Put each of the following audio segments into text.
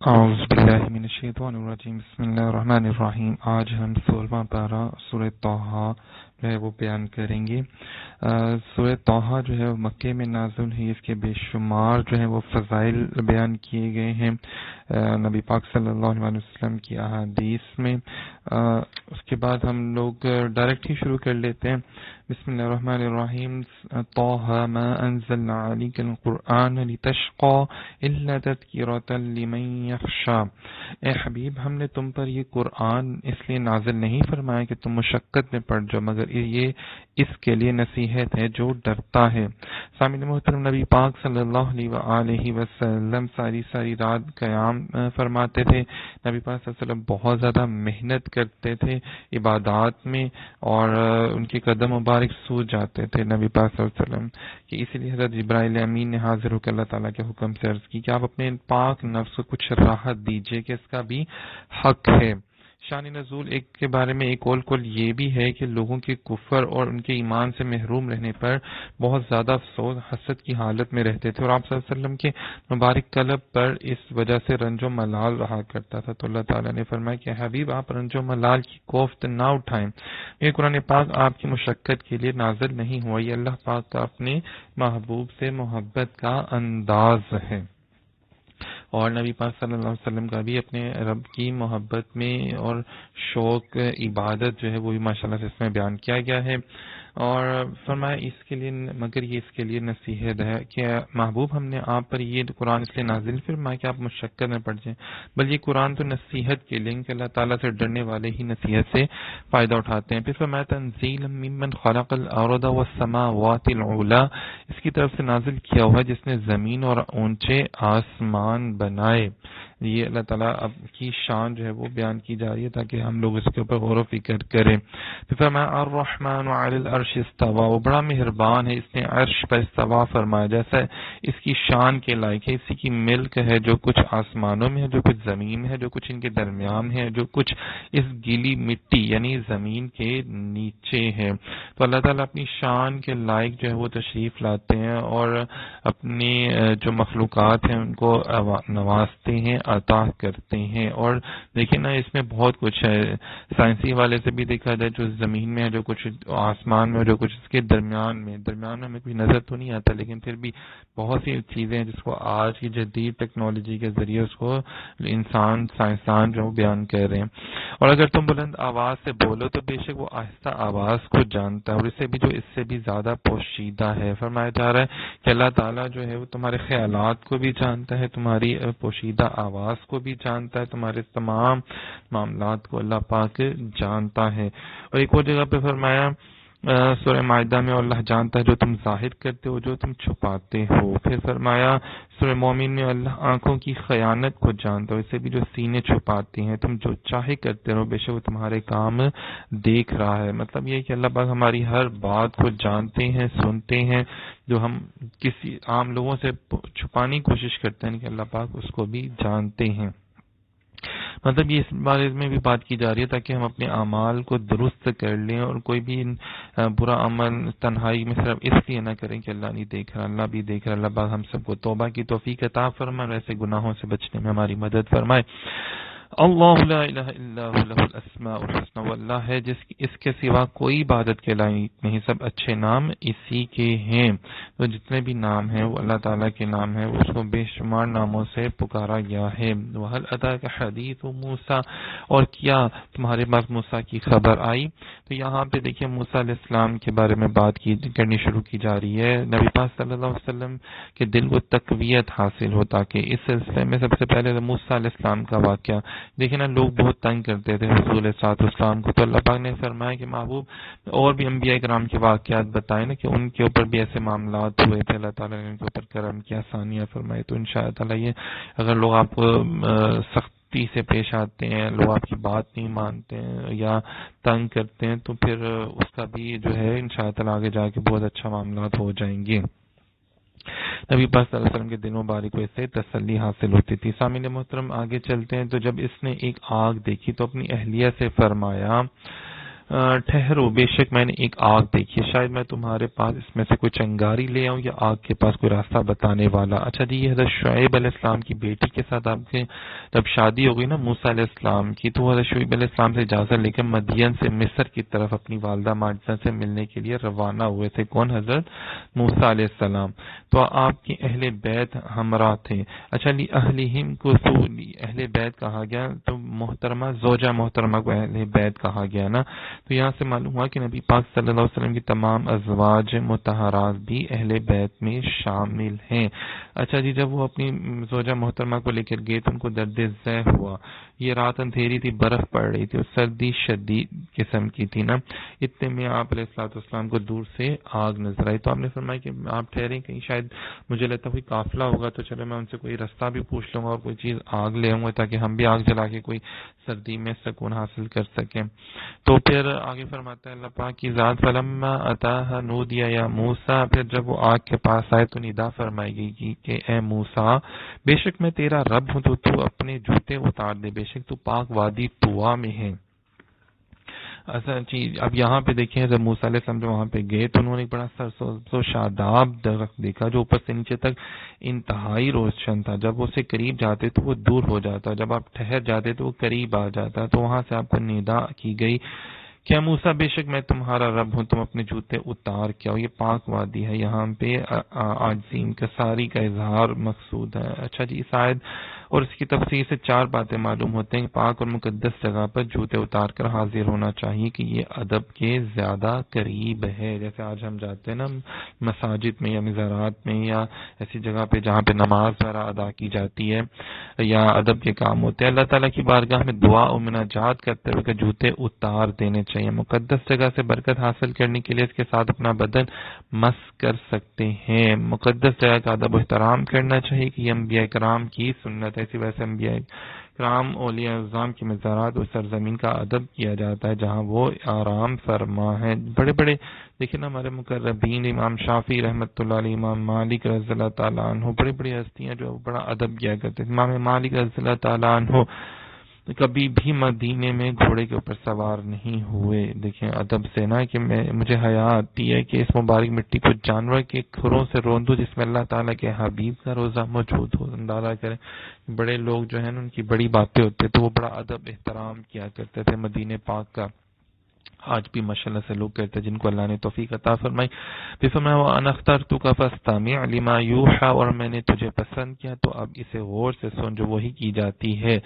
اعوذ باللہ من الشیطان الرجیم بسم اللہ الرحمن الرحیم۔ آج ہم 16واں پارہ سورہ طٰہٰ جو ہے وہ بیان کریں گے۔ سورہ طٰہٰ جو ہے وہ مکے میں نازل ہے، اس کے بے شمار جو ہے وہ فضائل بیان کیے گئے ہیں نبی پاک صلی اللہ علیہ وسلم کی احادیث میں۔ اس کے بعد ہم لوگ ڈائریکٹ ہی شروع کر لیتے ہیں۔ بسم اللہ الرحمن الرحیم۔ طٰہٰ ما انزلنا علیک القرآن لتشقى الا تذکرۃ لمن یخشیٰ۔ اے حبیب، ہم نے تم پر یہ قرآن اس لیے نازل نہیں فرمایا کہ تم مشقت میں پڑ جاؤ، مگر یہ اس کے لیے نصیحت ہے جو ڈرتا ہے۔ سامعین محترم، نبی پاک صلی اللہ علیہ وآلہ وسلم ساری رات قیام فرماتے تھے۔ نبی پاک صلی اللہ علیہ وسلم بہت زیادہ محنت کرتے تھے عبادات میں، اور ان کے قدم مبارک سوج جاتے تھے نبی پاک صلی اللہ علیہ وسلم کہ اسی لیے حضرت جبرائیل امین نے حاضر ہو کر اللہ تعالیٰ کے حکم سے عرض کی کہ آپ اپنے پاک نفس کو کچھ راحت دیجئے کہ اس کا بھی حق ہے۔ شان نزول ایک کے بارے میں ایک قول یہ بھی ہے کہ لوگوں کے کفر اور ان کے ایمان سے محروم رہنے پر بہت زیادہ افسوس حسد کی حالت میں رہتے تھے، اور آپ صلی اللہ علیہ وسلم کے مبارک قلب پر اس وجہ سے رنج و ملال رہا کرتا تھا۔ تو اللہ تعالیٰ نے فرمایا کہ حبیب، آپ رنج و ملال کی کوفت نہ اٹھائیں۔ یہ قرآن پاک آپ کی مشقت کے لیے نازل نہیں ہوا، یہ اللہ پاک کا اپنے محبوب سے محبت کا انداز ہے، اور نبی پاک صلی اللہ علیہ وسلم کا بھی اپنے رب کی محبت میں اور شوق عبادت جو ہے وہ بھی ماشاءاللہ سے اس میں بیان کیا گیا ہے۔ اور فرمایا اس کے لیے، مگر یہ اس کے لیے نصیحت ہے کہ محبوب، ہم نے آپ پر یہ قرآن اس لیے نازل فرمایا کہ آپ مشقت میں پڑ جائیں، بل یہ قرآن تو نصیحت کے لیے کہ اللہ تعالیٰ سے ڈرنے والے ہی نصیحت سے فائدہ اٹھاتے ہیں۔ پھر فرمایا تنزیلا ممن خلق الارض والسماوات العلی، اس کی طرف سے نازل کیا ہوا جس نے زمین اور اونچے آسمان بنائے۔ یہ اللہ تعالیٰ اب کی شان جو ہے وہ بیان کی جا رہی ہے تاکہ ہم لوگ اس کے اوپر غور و فکر کریں۔ پھر فرمایا الرحمن علی العرش استویٰ، وہ بڑا مہربان ہے، اس نے عرش پر استوا فرمایا، جیسا اس کی شان کے لائق ہے۔ اسی کی ملک ہے جو کچھ آسمانوں میں ہے، جو کچھ زمین میں ہے، جو کچھ ان کے درمیان ہے، جو کچھ اس گیلی مٹی یعنی زمین کے نیچے ہے۔ تو اللہ تعالیٰ اپنی شان کے لائق جو ہے وہ تشریف لاتے ہیں اور اپنی جو مخلوقات ہیں ان کو نوازتے ہیں، عطا کرتے ہیں۔ اور دیکھیں نا، اس میں بہت کچھ ہے، سائنسی حوالے سے بھی دیکھا جائے جو زمین میں ہے، جو کچھ آسمان میں، جو کچھ اس کے درمیان میں ہمیں کوئی نظر تو نہیں آتا، لیکن پھر بھی بہت سی چیزیں ہیں جس کو آج کی جدید ٹیکنالوجی کے ذریعے اس کو سائنسدان جو بیان کر رہے ہیں۔ اور اگر تم بلند آواز سے بولو تو بے شک وہ آہستہ آواز کو جانتا ہے، اور اسے بھی جو اس سے بھی زیادہ پوشیدہ ہے۔ فرمایا جا رہا ہے کہ اللہ تعالیٰ جو ہے وہ تمہارے خیالات کو بھی جانتا ہے، تمہاری پوشیدہ آواز کو بھی جانتا ہے، تمہارے تمام معاملات کو اللہ پاک جانتا ہے۔ اور ایک اور جگہ پہ فرمایا سورہ مائدہ میں، اللہ جانتا ہے جو تم ظاہر کرتے ہو، جو تم چھپاتے ہو۔ پھر فرمایا سورہ مومن میں، اللہ آنکھوں کی خیانت کو جانتا ہو، اسے بھی جو سینے چھپاتی ہیں، تم جو چاہے کرتے رہو، بے شک وہ تمہارے کام دیکھ رہا ہے۔ مطلب یہ کہ اللہ پاک ہماری ہر بات کو جانتے ہیں، سنتے ہیں، جو ہم کسی عام لوگوں سے چھپانے کی کوشش کرتے ہیں کہ اللہ پاک اس کو بھی جانتے ہیں۔ مطلب یہ اس بارے میں بھی بات کی جا رہی ہے تاکہ ہم اپنے اعمال کو درست کر لیں، اور کوئی بھی برا عمل تنہائی میں صرف اس لیے نہ کریں کہ اللہ نہیں دیکھ رہا، اللہ بھی دیکھ رہا۔ اللہ پاک ہم سب کو توبہ کی توفیق عطا فرمائے، ایسے گناہوں سے بچنے میں ہماری مدد فرمائے۔ اللہ لا الہ الا هو له الاسماء الحسنى، واللہ ہے اس کے سوا کوئی عبادت کے لائق نہیں، سب اچھے نام اسی کے ہیں۔ تو جتنے بھی نام ہیں وہ اللہ تعالیٰ کے نام ہیں، اس کو بے شمار ناموں سے پکارا گیا ہے۔ وَهَلْ أَتَاكَ حَدِيثُ مُوسَىٰ، اور کیا تمہارے پاس موسیٰ کی خبر آئی؟ تو یہاں پہ دیکھیں موسیٰ علیہ السلام کے بارے میں بات کرنی شروع کی جا رہی ہے۔ نبی پاک صلی اللہ علیہ وسلم کے دل کو تقویت حاصل ہو، تاکہ اس سلسلے میں سب سے پہلے موسیٰ علیہ السلام کا واقعہ دیکھیں نا، لوگ بہت تنگ کرتے تھے حضور علیہ السلام کو، تو اللہ پاک نے فرمایا کہ محبوب اور بھی انبیاء کرام کے واقعات بتائیں نا کہ ان کے اوپر بھی ایسے معاملات ہوئے تھے، اللہ تعالیٰ نے ان کے اوپر کرم کیا، آسانیاں فرمائی۔ تو انشاءاللہ یہ اگر لوگ آپ کو سختی سے پیش آتے ہیں، لوگ آپ کی بات نہیں مانتے ہیں یا تنگ کرتے ہیں، تو پھر اس کا بھی جو ہے انشاءاللہ آگے جا کے بہت اچھا معاملات ہو جائیں گے۔ نبی پاک صلی اللہ علیہ وسلم کے دل مبارک کو اس سے تسلی حاصل ہوتی تھی۔ سامعین محترم، آگے چلتے ہیں۔ تو جب اس نے ایک آگ دیکھی تو اپنی اہلیہ سے فرمایا ٹھہرو، بے شک میں نے ایک آگ دیکھی ہے، شاید میں تمہارے پاس اس میں سے کوئی چنگاری لے آؤں یا آگ کے پاس کوئی راستہ بتانے والا۔ اچھا جی، یہ حضرت شعیب علیہ السلام کی بیٹی کے ساتھ آپ کے جب شادی ہو گئی نا موسیٰ علیہ السلام کی، تو حضرت شعیب علیہ السلام سے اجازت لے کر مدین سے مصر کی طرف اپنی والدہ ماجدہ سے ملنے کے لیے روانہ ہوئے تھے۔ کون؟ حضرت موسیٰ علیہ السلام۔ تو آپ کی اہل بیت ہمراہ تھے۔ اچھا لی اہلہم کو اہل بیت کہا گیا تو محترمہ زوجہ محترمہ کو اہل بیت کہا گیا نا، تو یہاں سے معلوم ہوا کہ نبی پاک صلی اللہ علیہ وسلم کی تمام ازواج مطہرات بھی اہل بیت میں شامل ہیں۔ اچھا جی، جب وہ اپنی زوجہ محترمہ کو لے کر گئے تو ان کو درد ذہ ہوا، یہ رات اندھیری تھی، برف پڑ رہی تھی اور سردی شدید قسم کی تھی نا، اتنے میں آپ علیہ الصلوۃ والسلام کو دور سے آگ نظر آئی، تو آپ نے فرمایا کہ آپ ٹھہریں کہیں، شاید مجھے لگتا کوئی قافلہ ہوگا تو چلو میں ان سے کوئی رستہ بھی پوچھ لوں گا اور کوئی چیز آگ لے آؤں گا تاکہ ہم بھی آگ جلا کے کوئی سردی میں سکون حاصل کر سکیں۔ تو پھر آگے فرماتا ہے اللہ پاک کی ذات، فلما اتاها نودیا یا موسیٰ، پھر جب وہ آگ کے پاس آئے تو ندا فرمائی گئی کہ اے موسیٰ، بے شک میں تیرا رب ہوں، تو اپنے جوتے اتار دے، بے شک تو پاک وادی طوا میں ہے۔ اصل چیز اب یہاں پہ دیکھیں، جب موسیٰ علیہ السلام جو وہاں پہ گئے تو انہوں نے ایک بڑا سرسبز و شاداب درخت دیکھا جو اوپر سے نیچے تک انتہائی روشن تھا، جب اسے قریب جاتے تو وہ دور ہو جاتا، جب آپ ٹھہر جاتے تو وہ قریب آ جاتا، تو وہاں سے آپ کو ندا کی گئی کیا موسیٰ، بے شک میں تمہارا رب ہوں، تم اپنے جوتے اتار کے آؤ۔ یہ پاک وادی ہے، یہاں پہ عاجزی انکساری کا اظہار مقصود ہے۔ اچھا جی، اس آیت اور اس کی تفسیر سے چار باتیں معلوم ہوتے ہیں کہ پاک اور مقدس جگہ پر جوتے اتار کر حاضر ہونا چاہیے کہ یہ ادب کے زیادہ قریب ہے۔ جیسے آج ہم جاتے ہیں نا مساجد میں یا مزارات میں یا ایسی جگہ پہ جہاں پہ نماز وغیرہ ادا کی جاتی ہے یا ادب کے کام ہوتے ہیں، اللہ تعالیٰ کی بارگاہ میں دعا و مناجات کرتے ہوئے کہ جوتے اتار دینے چاہیے۔ مقدس جگہ سے برکت حاصل کرنے کے لیے اس کے ساتھ اپنا بدن مس کر سکتے ہیں۔ مقدس جگہ کا ادب و احترام کرنا چاہیے کہ یہ انبیاء کرام کی سنت ہے، اسی وجہ سے انبیاء کرام اولیاء اعظام کی مزارات اور سرزمین کا ادب کیا جاتا ہے جہاں وہ آرام فرما ہیں۔ بڑے بڑے دیکھیں نا ہمارے مقربین، امام شافعی رحمۃ اللہ علیہ، امام مالک رضی اللہ تعالیٰ عنہ، بڑی بڑی ہستیاں جو بڑا ادب کیا کرتے ہیں۔ امام مالک رضی اللہ تعالیٰ عنہ کبھی بھی مدینے میں گھوڑے کے اوپر سوار نہیں ہوئے۔ دیکھیں ادب سے نا کہ مجھے حیا آتی ہے کہ اس مبارک مٹی کو جانور کے کھروں سے روندوں جس میں اللہ تعالیٰ کے حبیب کا روزہ موجود ہو۔ اندازہ کریں بڑے لوگ جو ہیں ان کی بڑی باتیں ہوتی تو وہ بڑا ادب احترام کیا کرتے تھے مدینے پاک کا، آج بھی ماشاءاللہ سے لوگ کہتے ہیں جن کو اللہ نے توفیق عطا فرمائی۔ پھر فرمایا وَأَنَا اخْتَرْتُكَ فَاسْتَمِعْ لِمَا يُوحَىٰ، اور میں نے تجھے پسند کیا تو اب اسے غور سے سن جو وحی کی جاتی ہے۔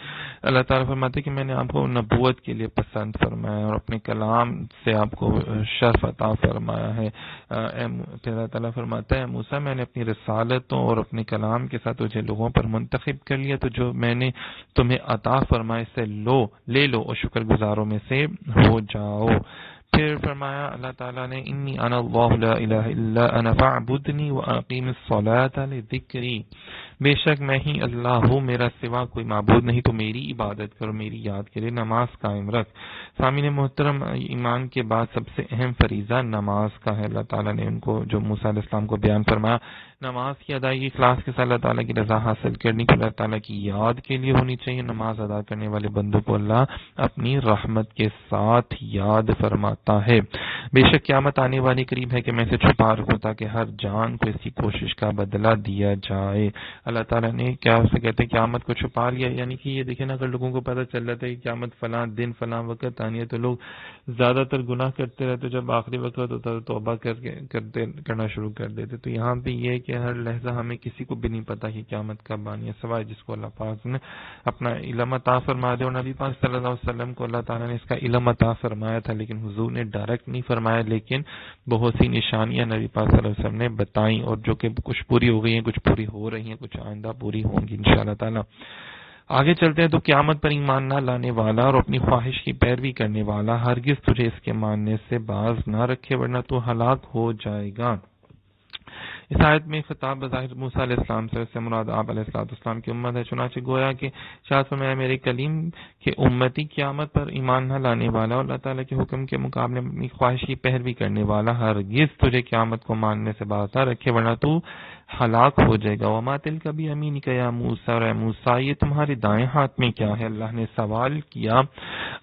اللہ تعالیٰ فرماتے ہیں کہ میں نے آپ کو نبوت کے لیے پسند فرمایا اور اپنے کلام سے آپ کو شرف عطا فرمایا ہے۔ پھر اللہ تعالیٰ فرماتا ہے موسیٰ میں نے اپنی رسالتوں اور اپنے کلام کے ساتھ تجھے لوگوں پر منتخب کر لیا، تو جو میں نے تمہیں عطا فرمائے سے لے لو اور شکر گزاروں میں سے ہو جاؤ۔ پھر فرمایا اللہ تعالیٰ نے انی انا اللہ لا الہ الا انا فاعبدنی واقیم الصلاۃ لذکری، بے شک میں ہی اللہ ہوں، میرا سوا کوئی معبود نہیں، تو میری عبادت کرو، میری یاد کے لیے نماز قائم رکھ۔ سامعین محترم، ایمان کے بعد سب سے اہم فریضہ نماز کا ہے۔ اللہ تعالیٰ نے ان کو جو موسیٰ علیہ السلام کو بیان فرمایا نماز کی ادائیگی اخلاص کے ساتھ اللہ تعالیٰ کی رضا حاصل کرنے کو اللہ تعالیٰ کی یاد کے لیے ہونی چاہیے۔ نماز ادا کرنے والے بندوں کو اللہ اپنی رحمت کے ساتھ یاد فرماتا ہے۔ بے شک قیامت آنے والی قریب ہے کہ میں اسے چھپا رکھوں تاکہ ہر جان کو اس کی کوشش کا بدلہ دیا جائے۔ اللہ تعالیٰ نے کیا اسے کہتے ہیں قیامت کو چھپا لیا، یعنی کہ یہ دیکھیں نا اگر لوگوں کو پتہ چل جاتا ہے کہ قیامت فلاں دن فلاں وقت آنی ہے تو لوگ زیادہ تر گناہ کرتے رہتے، جب آخری وقت ہوتا تو توبہ کرنا شروع کر دیتے۔ تو یہاں پہ یہ ہے کہ ہر لحظہ ہمیں کسی کو بھی نہیں پتا کہ قیامت کب آنی ہے سوائے جس کو اللہ پاک نے اپنا علم عطا فرما دے، اور نبی پاک صلی اللہ علیہ وسلم کو اللہ تعالیٰ نے اس کا علم عطا فرمایا تھا لیکن حضور نے ڈائریکٹ نہیں فرمایا، لیکن بہت سی نشانیاں نبی پاک صلی اللہ علیہ وسلم نے بتائیں اور جو کہ کچھ پوری ہو گئی ہیں، کچھ پوری ہو رہی ہیں، کچھ آئندہ پوری ہوں گی انشاءاللہ تعالیٰ۔ آگے چلتے ہیں تو قیامت پر ایمان نہ لانے والا اور اپنی خواہش کی پیروی کرنے والا ہرگز تجھے اس کے ماننے سے باز نہ رکھے ورنہ تو ہلاک ہو جائے گا۔ اس آیت میں خطاب بظاہر موسیٰ علیہ السلام سے، اس سے مراد آپ علیہ السلام کی امت ہے، چنانچہ گویا کہ شاید فرمایا میرے کلیم کہ امتی قیامت پر ایمان نہ لانے والا اور اللہ تعالیٰ کے حکم کے مقابلے میں اپنی خواہش کی پیروی کرنے والا ہرگز تجھے قیامت کو ماننے سے باز نہ رکھے ورنہ تو ہلاک ہو جائے گا۔ وما تلک بیمینک یا موسیٰ، اور اے موسیٰ یہ تمہارے دائیں ہاتھ میں کیا ہے؟ اللہ نے سوال کیا۔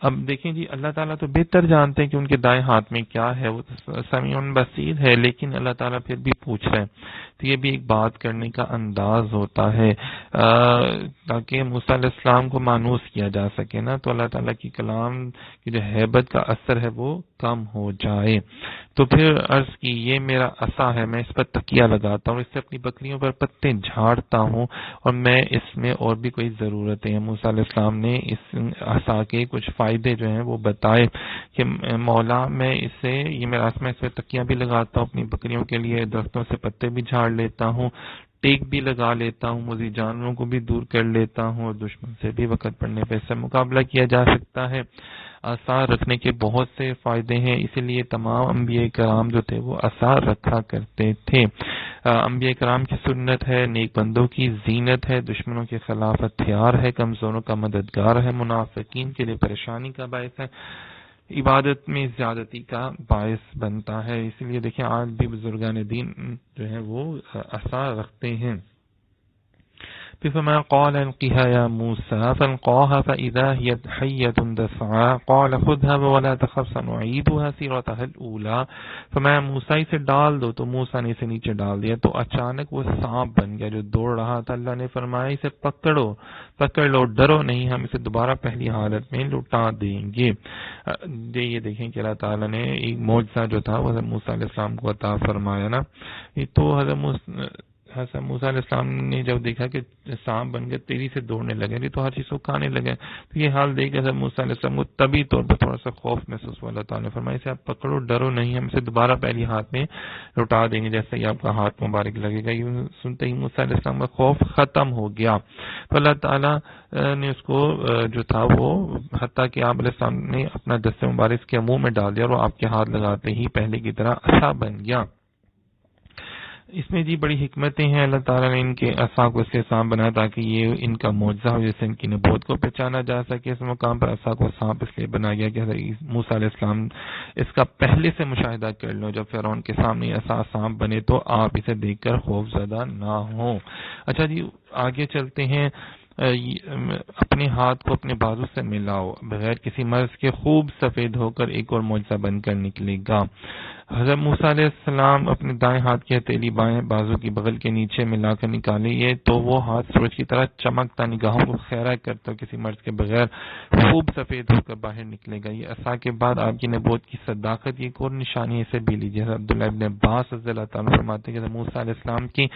اب دیکھیں جی، اللہ تعالیٰ تو بہتر جانتے ہیں کہ ان کے دائیں ہاتھ میں کیا ہے، وہ تو سمیع بصیر ہے، لیکن اللہ تعالیٰ پھر بھی پوچھ رہے ہیں، تو یہ بھی ایک بات کرنے کا انداز ہوتا ہے تاکہ موسیٰ علیہ السلام کو مانوس کیا جا سکے نا، تو اللہ تعالیٰ کی کلام کی جو ہیبت کا اثر ہے وہ کم ہو جائے۔ تو پھر عرض کی یہ میرا عصا ہے، میں اس پر تکیہ لگاتا ہوں، اس سے اپنی بکریوں پر پتے جھاڑتا ہوں، اور میں اس میں اور بھی کوئی ضرورتیں ہیں۔ موسیٰ علیہ السلام نے اس عصا کے کچھ فائدے جو ہیں وہ بتائے کہ مولا میں اسے یہ میرا عصا، میں اس پہ تکیہ بھی لگاتا ہوں اپنی بکریوں کے لیے، درختوں سے پتے بھی جھاڑ لیتا ہوں، ٹیک بھی لگا لیتا ہوں، مزید جانوروں کو بھی دور کر لیتا ہوں، اور دشمن سے بھی وقت پڑنے پہ اس سے مقابلہ کیا جا سکتا ہے۔ عصا رکھنے کے بہت سے فائدے ہیں، اسی لیے تمام انبیاء کرام جو تھے وہ عصا رکھا کرتے تھے۔ انبیاء کرام کی سنت ہے، نیک بندوں کی زینت ہے، دشمنوں کے خلاف ہتھیار ہے، کمزوروں کا مددگار ہے، منافقین کے لیے پریشانی کا باعث ہے، عبادت میں زیادتی کا باعث بنتا ہے۔ اسی لیے دیکھیں آج بھی بزرگان دین جو ہیں وہ عصا رکھتے ہیں۔ پھر فرمایا قال القها يا موسى فالقاها فاذا هي حية تسعى قال خذها ولا تخف سنعيدها سيرتها الاولى، فرمایا موسیٰ اسے ڈال دو، تو موسیٰ نے اسے نیچے ڈال دیا تو اچانک وہ سانپ بن گیا جو دوڑ رہا تھا۔ اللہ نے فرمایا اسے پکڑ لو، ڈرو نہیں، ہم اسے دوبارہ پہلی حالت میں لوٹا دیں گے۔ یہ دیکھیں کہ اللہ تعالیٰ نے ایک معجزہ جو تھا وہ حضرت موسیٰ علیہ السلام کو عطا فرمایا نا۔ تو حضرت موسیٰ علیہ السلام نے جب دیکھا کہ سانپ بن گئے، تیزی سے دوڑنے لگے تو ہر چیز کو کھانے لگے، تو یہ حال دیکھ حضرت موسیٰ علیہ السلام کو طبی طور پر تھوڑا سا خوف محسوس ہوا۔ اللہ تعالیٰ نے فرمایا اسے آپ پکڑو، ڈرو نہیں، ہم اسے دوبارہ پہلی ہاتھ میں لوٹا دیں گے جیسے ہی آپ کا ہاتھ مبارک لگے گا۔ یہ سنتے ہی موسیٰ علیہ السلام کا خوف ختم ہو گیا، تو اللہ تعالیٰ نے اس کو جو تھا وہ حتیٰ کہ آپ علیہ السلام نے اپنا دست مبارک کے منہ میں ڈال دیا، اور وہ آپ کے ہاتھ لگاتے ہی پہلے کی طرح عصا بن گیا۔ اس میں جی بڑی حکمتیں ہیں، اللہ تعالیٰ نے ان کے عصا کو اس سے سانپ بنایا تاکہ یہ ان کا معجزہ ہو، جیسے ان کی نبوت کو پہچانا جا سکے۔ اس مقام پر عصا کو سانپ اس لیے بنایا گیا کہ حضرت موسیٰ علیہ السلام اس کا پہلے سے مشاہدہ کر لو، جب فرعون کے سامنے عصا سانپ بنے تو آپ اسے دیکھ کر خوف زدہ نہ ہوں۔ اچھا جی آگے چلتے ہیں، اپنے ہاتھ کو اپنے بازو سے ملاؤ، بغیر کسی مرض کے خوب سفید ہو کر ایک اور معجزہ بن کر نکلے گا۔ حضرت موسیٰ علیہ السلام اپنے دائیں ہاتھ کی ہتھیلی بائیں بازو کی بغل کے نیچے ملا کر نکالے، یہ تو وہ ہاتھ سورج کی طرح چمکتا، نگاہوں کو خیرہ کرتا، کسی مرض کے بغیر خوب سفید ہو کر باہر نکلے گا۔ یہ عصا کے بعد آپ کی نبوت کی صداقت کی ایک اور نشانی سے بھی لیجیے۔ عبداللہ ابن عباس رضی اللہ تعالیٰ فرماتے ہیں کہ موسیٰ علیہ السلام کی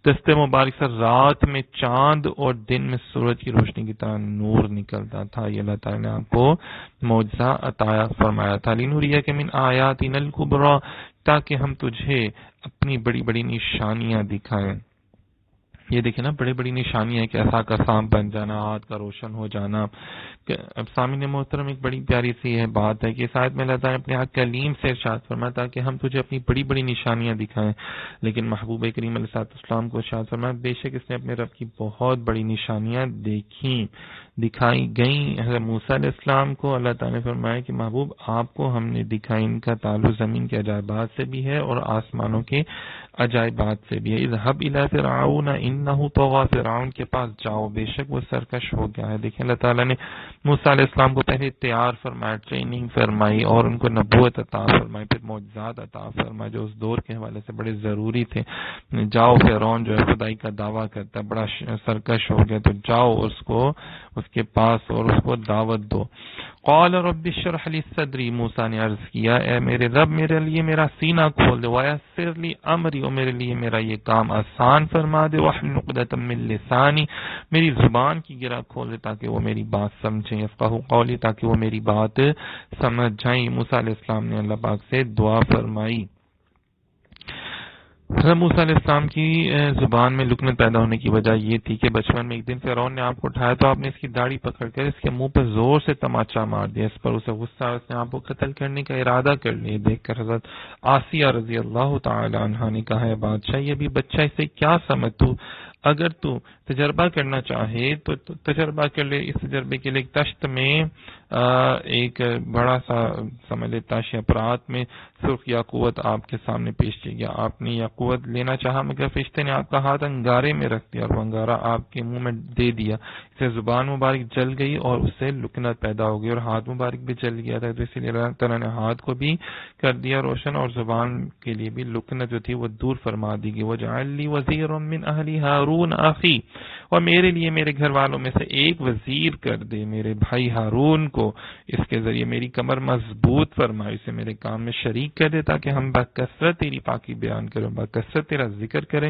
دست مبارک سے رات میں چاند اور دن میں سورج کی روشنی کی طرح نور نکلتا تھا۔ یہ اللہ تعالیٰ نے آپ کو معجزہ عطا فرمایا تھا۔ لِنُرِيَكَ مِنْ آيَاتِنَا الْكُبْرَى، تاکہ ہم تجھے اپنی بڑی بڑی نشانیاں دکھائیں۔ یہ دیکھیں نا بڑی بڑی نشانیاں ہیں کہ عصا کا سانپ بن جانا، ہاتھ کا روشن ہو جانا۔ اب سامعین محترم ایک بڑی پیاری سی ہے بات ہے کہ اس آیت میں اللہ تعالیٰ نے اپنے حق کلیم سے ارشاد فرمایا تاکہ ہم تجھے اپنی بڑی بڑی نشانیاں دکھائیں، لیکن محبوب کریم علیہ السلام کو ارشاد فرمایا بے شک اس نے اپنے رب کی بہت بڑی نشانیاں دکھائی گئیں۔ حضرت موسیٰ علیہ السلام کو اللہ تعالیٰ نے فرمایا کہ محبوب آپ کو ہم نے دکھائی، ان کا تعلق زمین کے عجائبات سے بھی ہے اور آسمانوں کے عجائبات سے بھی ہے۔ اذهب الى فرعون انه طغى، فرعون کے پاس جاؤ بے شک وہ سرکش ہو گیا ہے۔ دیکھیں اللہ تعالیٰ نے موسیٰ علیہ السلام کو پہلے تیار فرمایا، ٹریننگ فرمائی، اور ان کو نبوت عطا فرمائی، پھر معجزات عطا فرمائی جو اس دور کے حوالے سے بڑے ضروری تھے۔ جاؤ فرعون جو ہے خدائی کا دعویٰ کرتا ہے، بڑا سرکش ہو گیا، تو جاؤ اس کے پاس اور اس کو دعوت دو۔ قال رب اشرح لي صدری، موسیٰ نے عرض کیا اے میرے رب میرے لیے میرا سینہ کھول دے، ویسر لی امری، اور میرے لیے میرا یہ کام آسان فرما دے، واحلل عقدۃ من لسانی، میری زبان کی گرہ کھول دے تاکہ وہ میری بات سمجھیں، یفقہوا قولی، تاکہ وہ میری بات سمجھ جائیں۔ موسیٰ علیہ السلام نے اللہ پاک سے دعا فرمائی۔ حضرت موسیٰ علیہ السلام کی زبان میں لکنت پیدا ہونے کی وجہ یہ تھی کہ بچپن میں ایک دن فرعون نے آپ کو اٹھایا تو آپ نے اس کی داڑھی پکڑ کر اس کے منہ پر زور سے تماچا مار دیا، اس پر اسے غصہ، اس نے آپ کو قتل کرنے کا ارادہ کر لیا۔ دیکھ کر حضرت آسیہ رضی اللہ تعالی عنہا نے کہا ہے بادشاہ یہ بھی بچہ اسے کیا سمجھ، تو اگر تو تجربہ کرنا چاہے تو تجربہ کر لے، اس تجربے کے لیے ایک تشت میں ایک بڑا سا سمجھ لے تاشی اپرات میں سرخ یاقوت آپ کے سامنے پیش کیا گیا. آپ نے یاقوت لینا چاہا مگر فرشتے نے آپ کا ہاتھ انگارے میں رکھ دیا اور وہ انگارہ آپ کے منہ میں دے دیا. اسے زبان مبارک جل گئی اور اس سے لکنت پیدا ہو گئی اور ہاتھ مبارک بھی جل گیا تھا. تو اسی لیے اللہ تعالیٰ نے ہاتھ کو بھی کر دیا روشن اور زبان کے لیے بھی لکنت جو تھی وہ دور فرما دی گئی. وَجَعَلْ لِي وَزِيرًا مِّنْ أَهْلِي هَارُونَ أَخِي, اور میرے لیے میرے گھر والوں میں سے ایک وزیر کر دے, میرے بھائی ہارون کو اس کے ذریعے میری کمر مضبوط فرمائے, اسے میرے کام میں شریک کر دے تاکہ ہم بکثرت تیری پاکی بیان کریں, بکثرت تیرا ذکر کریں.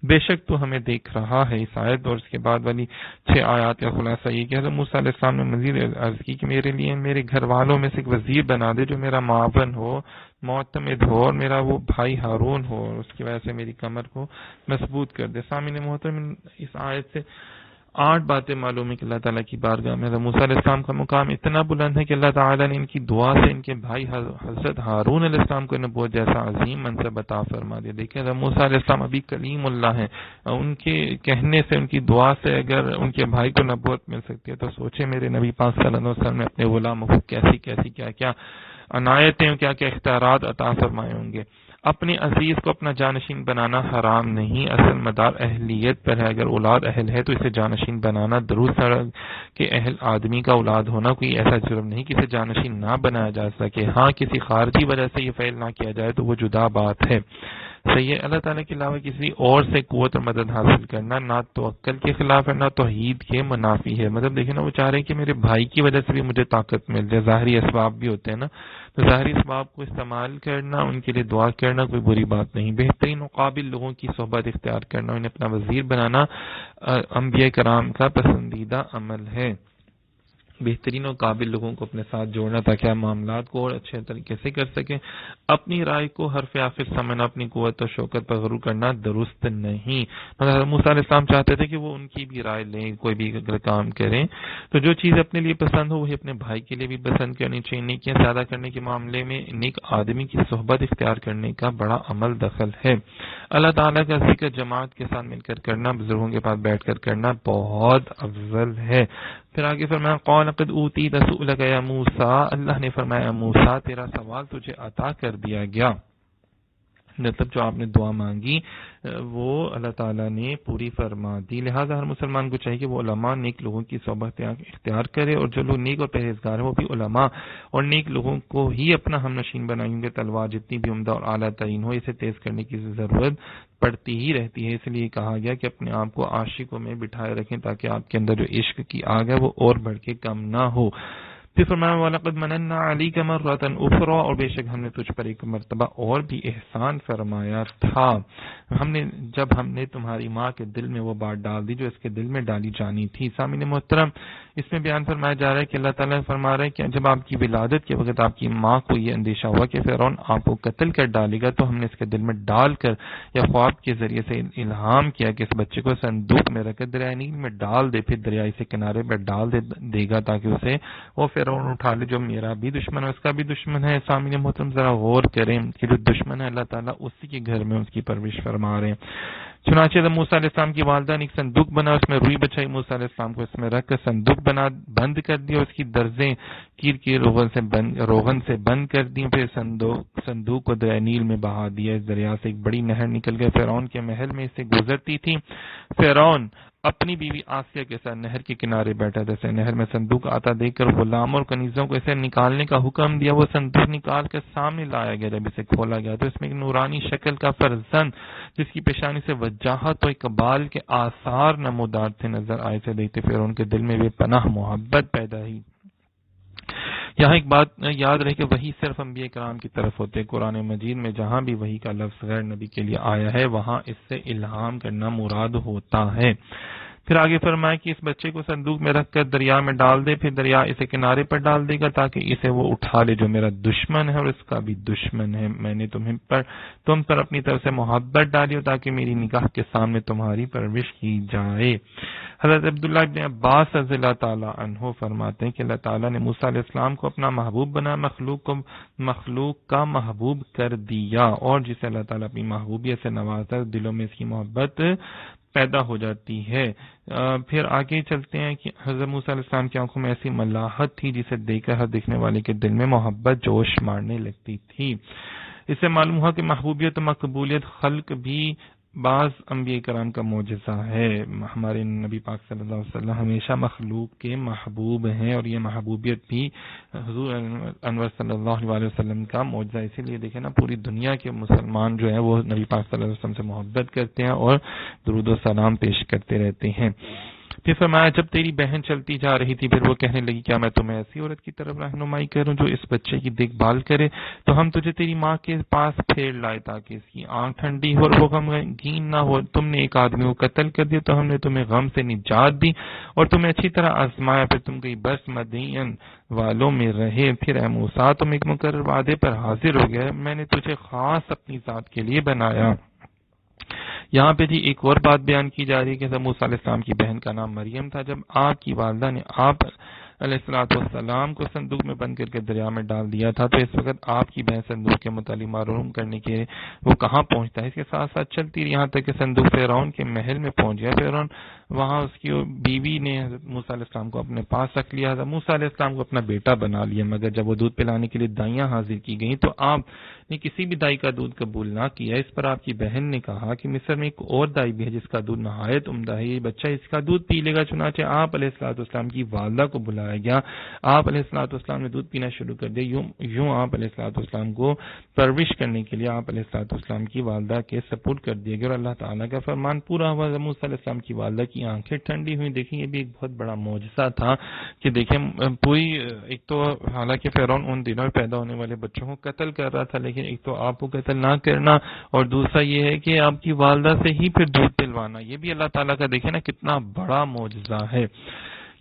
بے شک تو ہمیں دیکھ رہا ہے. اس آیت اور اس کے بعد والی 6 آیات کا خلاصہ یہ کہ حضرت موسیٰ علیہ السلام نے مزید عرض کی کہ میرے لیے میرے گھر والوں میں سے ایک وزیر بنا دے جو میرا معاون ہو, معتمد ہو, اور میرا وہ بھائی ہارون ہو, اور اس کی وجہ سے میری کمر کو مضبوط کر دے. سامعین محترم, اس آیت سے 8 باتیں معلوم ہے کہ اللہ تعالیٰ کی بارگاہ میں حضرت موسیٰ علیہ السلام کا مقام اتنا بلند ہے کہ اللہ تعالیٰ نے ان کی دعا سے ان کے بھائی حضرت ہارون علیہ السلام کو نبوت جیسا عظیم منصب عطا فرما دیا. دیکھیں حضرت موسیٰ علیہ السلام ابھی کلیم اللہ ہیں, ان کے کہنے سے, ان کی دعا سے اگر ان کے بھائی کو نبوت مل سکتی ہے تو سوچیں میرے نبی پاک صلی اللہ علیہ وسلم نے اپنے غلاموں کو کیسی کیسی کیا کیا عنایتیں, کیا کیا اختیارات عطا فرمائے ہوں گے. اپنے عزیز کو اپنا جانشین بنانا حرام نہیں, اصل مدار اہلیت پر ہے. اگر اولاد اہل ہے تو اسے جانشین بنانا درست ہے کہ اہل آدمی کا اولاد ہونا کوئی ایسا جرم نہیں کہ اسے جانشین نہ بنایا جا سکے. ہاں کسی خارجی وجہ سے یہ فعل نہ کیا جائے تو وہ جدا بات ہے. صحیح ہے. اللہ تعالیٰ کے علاوہ کسی اور سے قوت اور مدد حاصل کرنا نہ تو عقل کے خلاف ہے نہ توحید کے منافی ہے. مطلب دیکھیں نا, وہ چاہ رہے ہیں کہ میرے بھائی کی وجہ سے بھی مجھے طاقت مل جائے. ظاہری اسباب بھی ہوتے ہیں نا, تو ظاہری اسباب کو استعمال کرنا, ان کے لیے دعا کرنا کوئی بری بات نہیں. بہترین و قابل لوگوں کی صحبت اختیار کرنا, انہیں اپنا وزیر بنانا انبیاء کرام کا پسندیدہ عمل ہے. بہترین اور قابل لوگوں کو اپنے ساتھ جوڑنا تاکہ آپ معاملات کو اور اچھے طریقے سے کر سکیں. اپنی رائے کو حرف آفت سمجھنا, اپنی قوت و شوکت پر غرور کرنا درست نہیں. مگر موسیٰ علیہ السلام چاہتے تھے کہ وہ ان کی بھی رائے لیں, کوئی بھی اگر کام کریں تو جو چیز اپنے لیے پسند ہو وہی اپنے بھائی کے لیے بھی پسند کرنی چاہیے. نیکیاں زیادہ کرنے کے معاملے میں نیک آدمی کی صحبت اختیار کرنے کا بڑا عمل دخل ہے. اللہ تعالیٰ کا ذکر جماعت کے ساتھ مل کر کرنا, بزرگوں کے پاس بیٹھ کر کرنا بہت افضل ہے. پھر آگے فرمایا قال قد اوتیت سؤلک یا موسیٰ, اللہ نے فرمایا موسیٰ تیرا سوال تجھے عطا کر دیا گیا. مطلب جو آپ نے دعا مانگی وہ اللہ تعالیٰ نے پوری فرما دی. لہٰذا ہر مسلمان کو چاہیے کہ وہ علماء نیک لوگوں کی صحبت اختیار کرے, اور جو لوگ نیک اور پرہیزگار ہیں وہ بھی علماء اور نیک لوگوں کو ہی اپنا ہم نشین بنائیں گے. تلوار جتنی بھی عمدہ اور اعلیٰ ترین ہو اسے تیز کرنے کی ضرورت پڑتی ہی رہتی ہے. اس لیے کہا گیا کہ اپنے آپ کو عاشقوں میں بٹھائے رکھیں تاکہ آپ کے اندر جو عشق کی آگ ہے وہ اور بڑھ کے کم نہ ہو. پھر فرمایا وَلَقَدْ مَنَنَّا عَلَيْكَ مَرَّةً أُخْرَىٰ, اور بے شک ہم نے تجھ پر ایک مرتبہ اور بھی احسان فرمایا تھا. جب ہم نے تمہاری ماں کے دل میں وہ بات ڈال دی جو اس کے دل میں ڈالی جانی تھی. سامعین محترم, اس میں بیان فرمایا جا رہا ہے کہ اللہ تعالیٰ فرما رہا ہے کہ جب آپ کی ولادت کے وقت آپ کی ماں کو یہ اندیشہ ہوا کہ فرعون آپ کو قتل کر ڈالے گا, تو ہم نے اس کے دل میں ڈال کر یا خواب کے ذریعے سے الہام کیا کہ اس بچے کو صندوق میں رکھ کر دریائے نیل میں ڈال دے, پھر دریائے سے کنارے پر ڈال دے گا تاکہ اسے وہ فرعون اٹھا لے جو میرا بھی دشمن ہے اس کا بھی دشمن ہے. سامعین محترم ذرا غور کریں کہ جو دشمن ہے اللہ تعالیٰ اسی کے گھر میں اس کی پرورش فرما رہے ہیں. چنانچہ موسیٰ علیہ السلام کی والدہ نے ایک صندوق بنا, اس میں روئی بچائی, موسیٰ علیہ السلام کو اس میں رکھ کر صندوق بند کر دیا, اس کی درزیں کیر کی روغن سے بند کر دی. پھر صندوق کو دریا نیل میں بہا دیا. اس دریا سے ایک بڑی نہر نکل گئی, فرعون کے محل میں اسے گزرتی تھی. فرعون اپنی بیوی آسیہ کے ساتھ نہر کے کنارے بیٹھا تھا. اسے نہر میں صندوق آتا دیکھ کر غلاموں اور کنیزوں کو اسے نکالنے کا حکم دیا. وہ صندوق نکال کر سامنے لایا گیا. جب اسے کھولا گیا تو اس میں ایک نورانی شکل کا فرزند جس کی پیشانی سے وجاہت و اقبال کے آثار نمودار تھے نظر آئے. سے دیکھتے پھر ان کے دل میں بے پناہ محبت پیدا ہوئی. یہاں ایک بات یاد رہے کہ وحی صرف انبیاء کرام کی طرف ہوتے ہیں. قرآن مجید میں جہاں بھی وحی کا لفظ غیر نبی کے لیے آیا ہے وہاں اس سے الہام کرنا مراد ہوتا ہے. پھر آگے فرمایا کہ اس بچے کو صندوق میں رکھ کر دریا میں ڈال دے, پھر دریا اسے کنارے پر ڈال دے گا تاکہ اسے وہ اٹھا لے جو میرا دشمن ہے اور اس کا بھی دشمن ہے. میں نے تم پر اپنی طرف سے محبت ڈالی تاکہ میری نگاہ کے سامنے تمہاری پرورش کی جائے. حضرت عبداللہ ابن عباس رضی اللہ تعالیٰ عنہ فرماتے ہیں کہ اللہ تعالیٰ نے موسیٰ علیہ السلام کو اپنا محبوب بنا, مخلوق کا محبوب کر دیا, اور جسے اللہ تعالیٰ اپنی محبوبیت سے نوازا دلوں میں اس کی محبت پیدا ہو جاتی ہے۔ پھر آگے چلتے ہیں کہ حضرت موسیٰ علیہ السلام کی آنکھوں میں ایسی ملاحت تھی جسے دیکھ کر ہر دیکھنے والے کے دل میں محبت جوش مارنے لگتی تھی۔ اس سے معلوم ہوا کہ محبوبیت و مقبولیت خلق بھی بعض انبیاء کرام کا معجزہ ہے۔ ہمارے نبی پاک صلی اللہ علیہ وسلم ہمیشہ مخلوق کے محبوب ہیں، اور یہ محبوبیت بھی حضور انور صلی اللہ علیہ وسلم کا معجزہ ہے۔ اسی لیے دیکھیں نا، پوری دنیا کے مسلمان جو ہیں وہ نبی پاک صلی اللہ علیہ وسلم سے محبت کرتے ہیں اور درود و سلام پیش کرتے رہتے ہیں۔ پھر فرمایا جب تیری بہن چلتی جا رہی تھی، پھر وہ کہنے لگی کیا میں تمہیں ایسی عورت کی طرف رہنمائی کروں جو اس بچے کی دیکھ بھال کرے؟ تو ہم تجھے تیری ماں کے پاس پھیر لائے تاکہ اس کی آنکھ ٹھنڈی ہو اور وہ غمگین نہ ہو۔ تم نے ایک آدمی کو قتل کر دیا تو ہم نے تمہیں غم سے نجات دی اور تمہیں اچھی طرح آزمایا، پھر تم کئی برس مدین والوں میں رہے۔ پھر اے موسیٰ تم ایک مقرر وعدے پر حاضر ہو گئے، میں نے تجھے خاص اپنی ذات کے لیے بنایا۔ یہاں پہ جی ایک اور بات بیان کی جا رہی ہے کہ حضرت موسیٰ علیہ السلام کی بہن کا نام مریم تھا۔ جب آپ کی والدہ نے آپ علیہ السلام کو صندوق میں بند کر کے دریا میں ڈال دیا تھا، تو اس وقت آپ کی بہن صندوق کے متعلق معلوم کرنے کے وہ کہاں پہنچتا ہے، اس کے ساتھ ساتھ چلتی یہاں تک کہ صندوق فرعون کے محل میں پہنچ گیا۔ فرعون وہاں اس کی بیوی نے حضرت موسیٰ علیہ السلام کو اپنے پاس رکھ لیا، حضرت موسیٰ علیہ السلام کو اپنا بیٹا بنا لیا، مگر جب وہ دودھ پلانے کے لیے دائیاں حاضر کی گئیں تو آپ نے کسی بھی دائی کا دودھ قبول نہ کیا۔ اس پر آپ کی بہن نے کہا کہ مصر میں ایک اور دائی بھی ہے جس کا دودھ نہایت عمدہ ہے، یہ بچہ اس کا دودھ پی لے گا۔ چنانچہ آپ علیہ السلام کی والدہ کو بلایا گیا، آپ علیہ السلام نے دودھ پینا شروع کر دیا۔ یوں آپ علیہ السلام کو پرورش کرنے کے لیے آپ علیہ السلام کی والدہ کے سپرد کر دیا گیا، اور اللہ تعالیٰ کا فرمان پورا ہوا۔ موسیٰ علیہ السلام کی والدہ کی آنکھیں ٹھنڈی ہوئی۔ دیکھیں یہ بھی ایک بہت بڑا معجزہ تھا کہ دیکھیں پوری، ایک تو حالانکہ فرعون ان دنوں پیدا ہونے والے بچوں کو قتل کر رہا تھا، لیکن ایک تو آپ کو قتل نہ کرنا، اور دوسرا یہ ہے کہ آپ کی والدہ سے ہی پھر دودھ پلوانا، یہ بھی اللہ تعالیٰ کا دیکھیں نا کتنا بڑا معجزہ ہے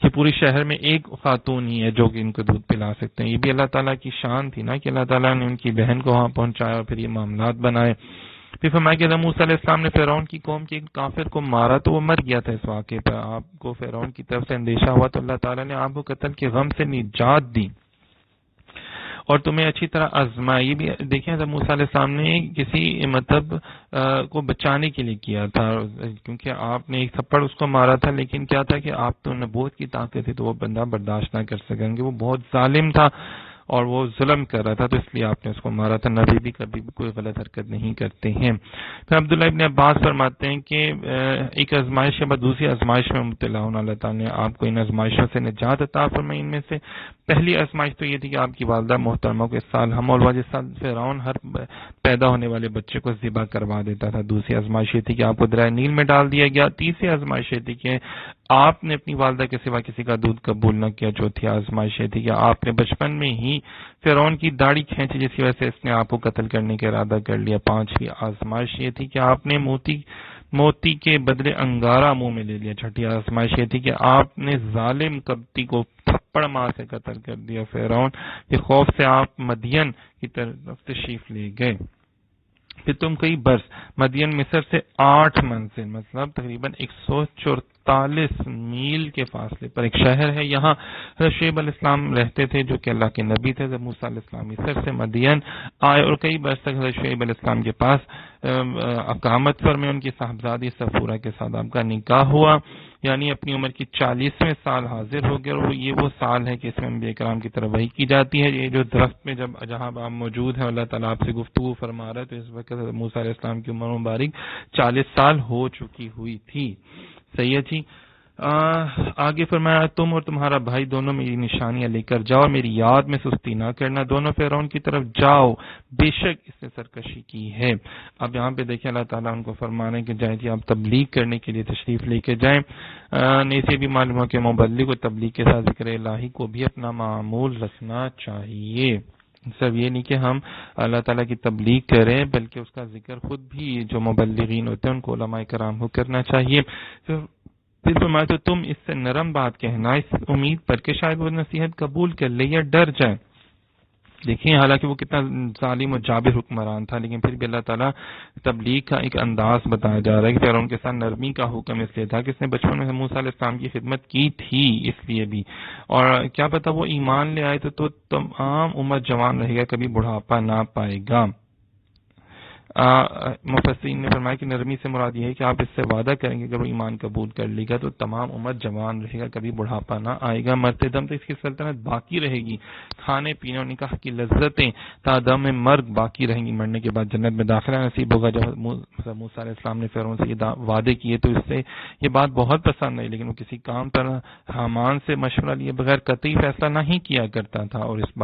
کہ پوری شہر میں ایک خاتون ہی ہے جو کہ ان کو دودھ پلا سکتے ہیں۔ یہ بھی اللہ تعالیٰ کی شان تھی نا کہ اللہ تعالیٰ نے ان کی بہن کو وہاں پہنچایا اور پھر یہ معاملات بنائے۔ پھر فرمایا کہ موسیٰ علیہ السلام نے فرعون کی قوم کے ایک کافر کو مارا تو وہ مر گیا تھا۔ اس واقعے پر آپ کو فرعون کی طرف سے اندیشہ ہوا تو اللہ تعالیٰ نے آپ کو قتل کے غم سے نجات دی اور تمہیں اچھی طرح آزمایا۔ یہ بھی دیکھیں حضرت موسیٰ علیہ السلام نے کسی مطلب کو بچانے کے لیے کیا تھا، کیونکہ آپ نے ایک تھپڑ اس کو مارا تھا، لیکن کیا تھا کہ آپ تو نبوت کی طاقت تھی تو وہ بندہ برداشت نہ کر سکیں گے، وہ بہت ظالم تھا اور وہ ظلم کر رہا تھا، تو اس لیے آپ نے اس کو مارا تھا۔ نبی بھی کبھی بھی کوئی غلط حرکت نہیں کرتے ہیں۔ پھر عبداللہ ابن عباس فرماتے ہیں کہ ایک آزمائش کے بعد دوسری آزمائش میں مبتلا ہونا، اللہ تعالیٰ نے آپ کو ان آزمائشوں سے نجات عطا فرمائی۔ ان میں سے پہلی آزمائش تو یہ تھی کہ آپ کی والدہ محترمہ کو اس سال حمل ہوا جس سال فرعون ہر پیدا ہونے والے بچے کو ذبح کروا دیتا تھا۔ دوسری آزمائش یہ تھی کہ آپ کو دریائے نیل میں ڈال دیا گیا۔ تیسری آزمائش یہ تھی کہ آپ نے اپنی والدہ کے سوا کسی کا دودھ قبول نہ کیا۔ چوتھی آزمائش یہ تھی کہ آپ نے بچپن میں ہی فرعون کی داڑھی کھینچی جس کی وجہ سے اس نے آپ کو قتل کرنے کا ارادہ کر لیا۔ پانچویں آزمائش یہ تھی کہ آپ نے موتی کے بدلے انگارہ منہ میں لے لیا۔ چھٹی آزمائش یہ تھی کہ آپ نے ظالم قبطی کو تھپڑ مار سے قتل کر دیا۔ فرعون کے خوف سے آپ مدین کی طرف تشریف لے گئے۔ پھر تم کئی برس مدین مصر سے 8 منزل مطلب تقریباً 144 میل کے فاصلے پر ایک شہر ہے، یہاں حضرت شعیب علیہ السلام رہتے تھے جو کہ اللہ کے نبی تھے۔ حضرت موسیٰ علیہ السلام مصر سے مدین آئے اور کئی برس تک حضرت شعیب علیہ السلام کے پاس اقامت پر میں ان کی صاحبزادی صفورہ کے ساتھ آپ کا نکاح ہوا، یعنی اپنی عمر کی 40ویں سال حاضر ہو گئے، اور یہ وہ سال ہے کہ اس میں انبیاء کرام کی طرف وحی کی جاتی ہے۔ یہ جو درخت میں جہاں آپ موجود ہیں اللہ تعالیٰ آپ سے گفتگو فرما رہا ہے، تو اس وقت موسیٰ علیہ السلام کی عمر مبارک 40 سال ہو چکی ہوئی تھی۔ صحیح ہے جی۔ آگے فرمایا تم اور تمہارا بھائی دونوں میری نشانیاں لے کر جاؤ، میری یاد میں سستی نہ کرنا، دونوں فرعون کی طرف جاؤ، بے شک اس نے سرکشی کی ہے۔ اب یہاں پہ دیکھیں اللہ تعالیٰ ان کو فرمانا ہے کہ جائیں جی آپ تبلیغ کرنے کے لیے تشریف لے کے جائیں۔ اسے بھی معلوم ہو کہ مبلغ و تبلیغ کے ساتھ ذکر الہی کو بھی اپنا معمول رکھنا چاہیے۔ صرف یہ نہیں کہ ہم اللہ تعالیٰ کی تبلیغ کریں بلکہ اس کا ذکر خود بھی جو مبلغین ہوتے ہیں ان کو علماء کرام کو کرنا چاہیے۔ پھر فرمایا تو تم اس سے نرم بات کہنا اس امید پر کہ شاید وہ نصیحت قبول کر لے یا ڈر جائے۔ دیکھیں حالانکہ وہ کتنا ظالم و جابر حکمران تھا، لیکن پھر بھی اللہ تعالیٰ تبلیغ کا ایک انداز بتایا جا رہا ہے کہ فرعون کے ساتھ نرمی کا حکم اس لیے تھا کہ اس نے بچپن میں موسیٰ علیہ السلام کی خدمت کی تھی، اس لیے بھی، اور کیا پتہ وہ ایمان لے آئے تو تمام عمر جوان رہے گا، کبھی بڑھاپا نہ پائے گا۔ مفسرین نے فرمایا کہ نرمی سے مراد یہ ہے کہ آپ اس سے وعدہ کریں گے اگر وہ ایمان قبول کر لے گا تو تمام عمر جوان رہے گا، کبھی بڑھاپا نہ آئے گا، مرتے دم تو اس کی سلطنت باقی رہے گی، کھانے پینے اور نکاح کی لذتیں تا دم مرگ باقی رہیں گی، مرنے کے بعد جنت میں داخلہ نصیب ہوگا۔ جب موسیٰ علیہ السلام نے فرعون سے یہ وعدے کیے تو اس سے یہ بات بہت پسند آئی، لیکن وہ کسی کام پر حامان سے مشورہ لیے بغیر قطعی فیصلہ نہیں کیا کرتا تھا، اور اس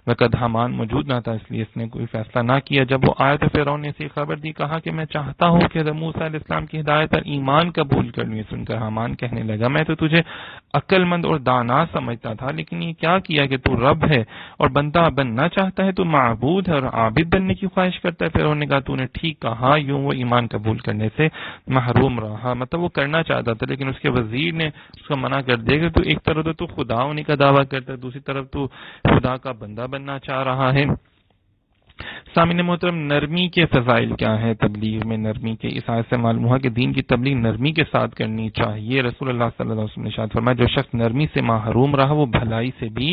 وقت حامان موجود نہ تھا، اس لیے اس نے کوئی فیصلہ نہ کیا۔ جب وہ آیا تو فرعون نے اسے خبر دی، کہا کہ میں چاہتا ہوں کہ حضرت موسیٰ علیہ السلام کی ہدایت پر ایمان قبول کر لوں۔ سن کر حامان کہنے لگا، میں تو تجھے عقل مند اور دانا سمجھتا تھا، لیکن یہ کیا کیا کہ تو رب ہے اور بندہ بننا چاہتا ہے، تو معبود ہے اور عابد بننے کی خواہش کرتا ہے۔ فرعون نے کہا، تو نے ٹھیک کہا، یوں وہ ایمان قبول کرنے سے محروم رہا، مطلب وہ کرنا چاہتا تھا لیکن اس کے وزیر نے اس کو منع کر دیا کہ تو ایک طرف تو خدا ہونے کا دعویٰ کرتا ہے، دوسری طرف تو خدا کا بندہ بننا چاہ رہا ہے۔ سامعین محترم، نرمی کے فضائل کیا ہیں؟ تبلیغ میں نرمی کے اس آیت سے معلوم ہوا کہ دین کی تبلیغ نرمی کے ساتھ کرنی چاہیے۔ رسول اللہ صلی اللہ علیہ وسلم نے ارشاد فرمایا، جو شخص نرمی سے محروم رہا وہ بھلائی سے بھی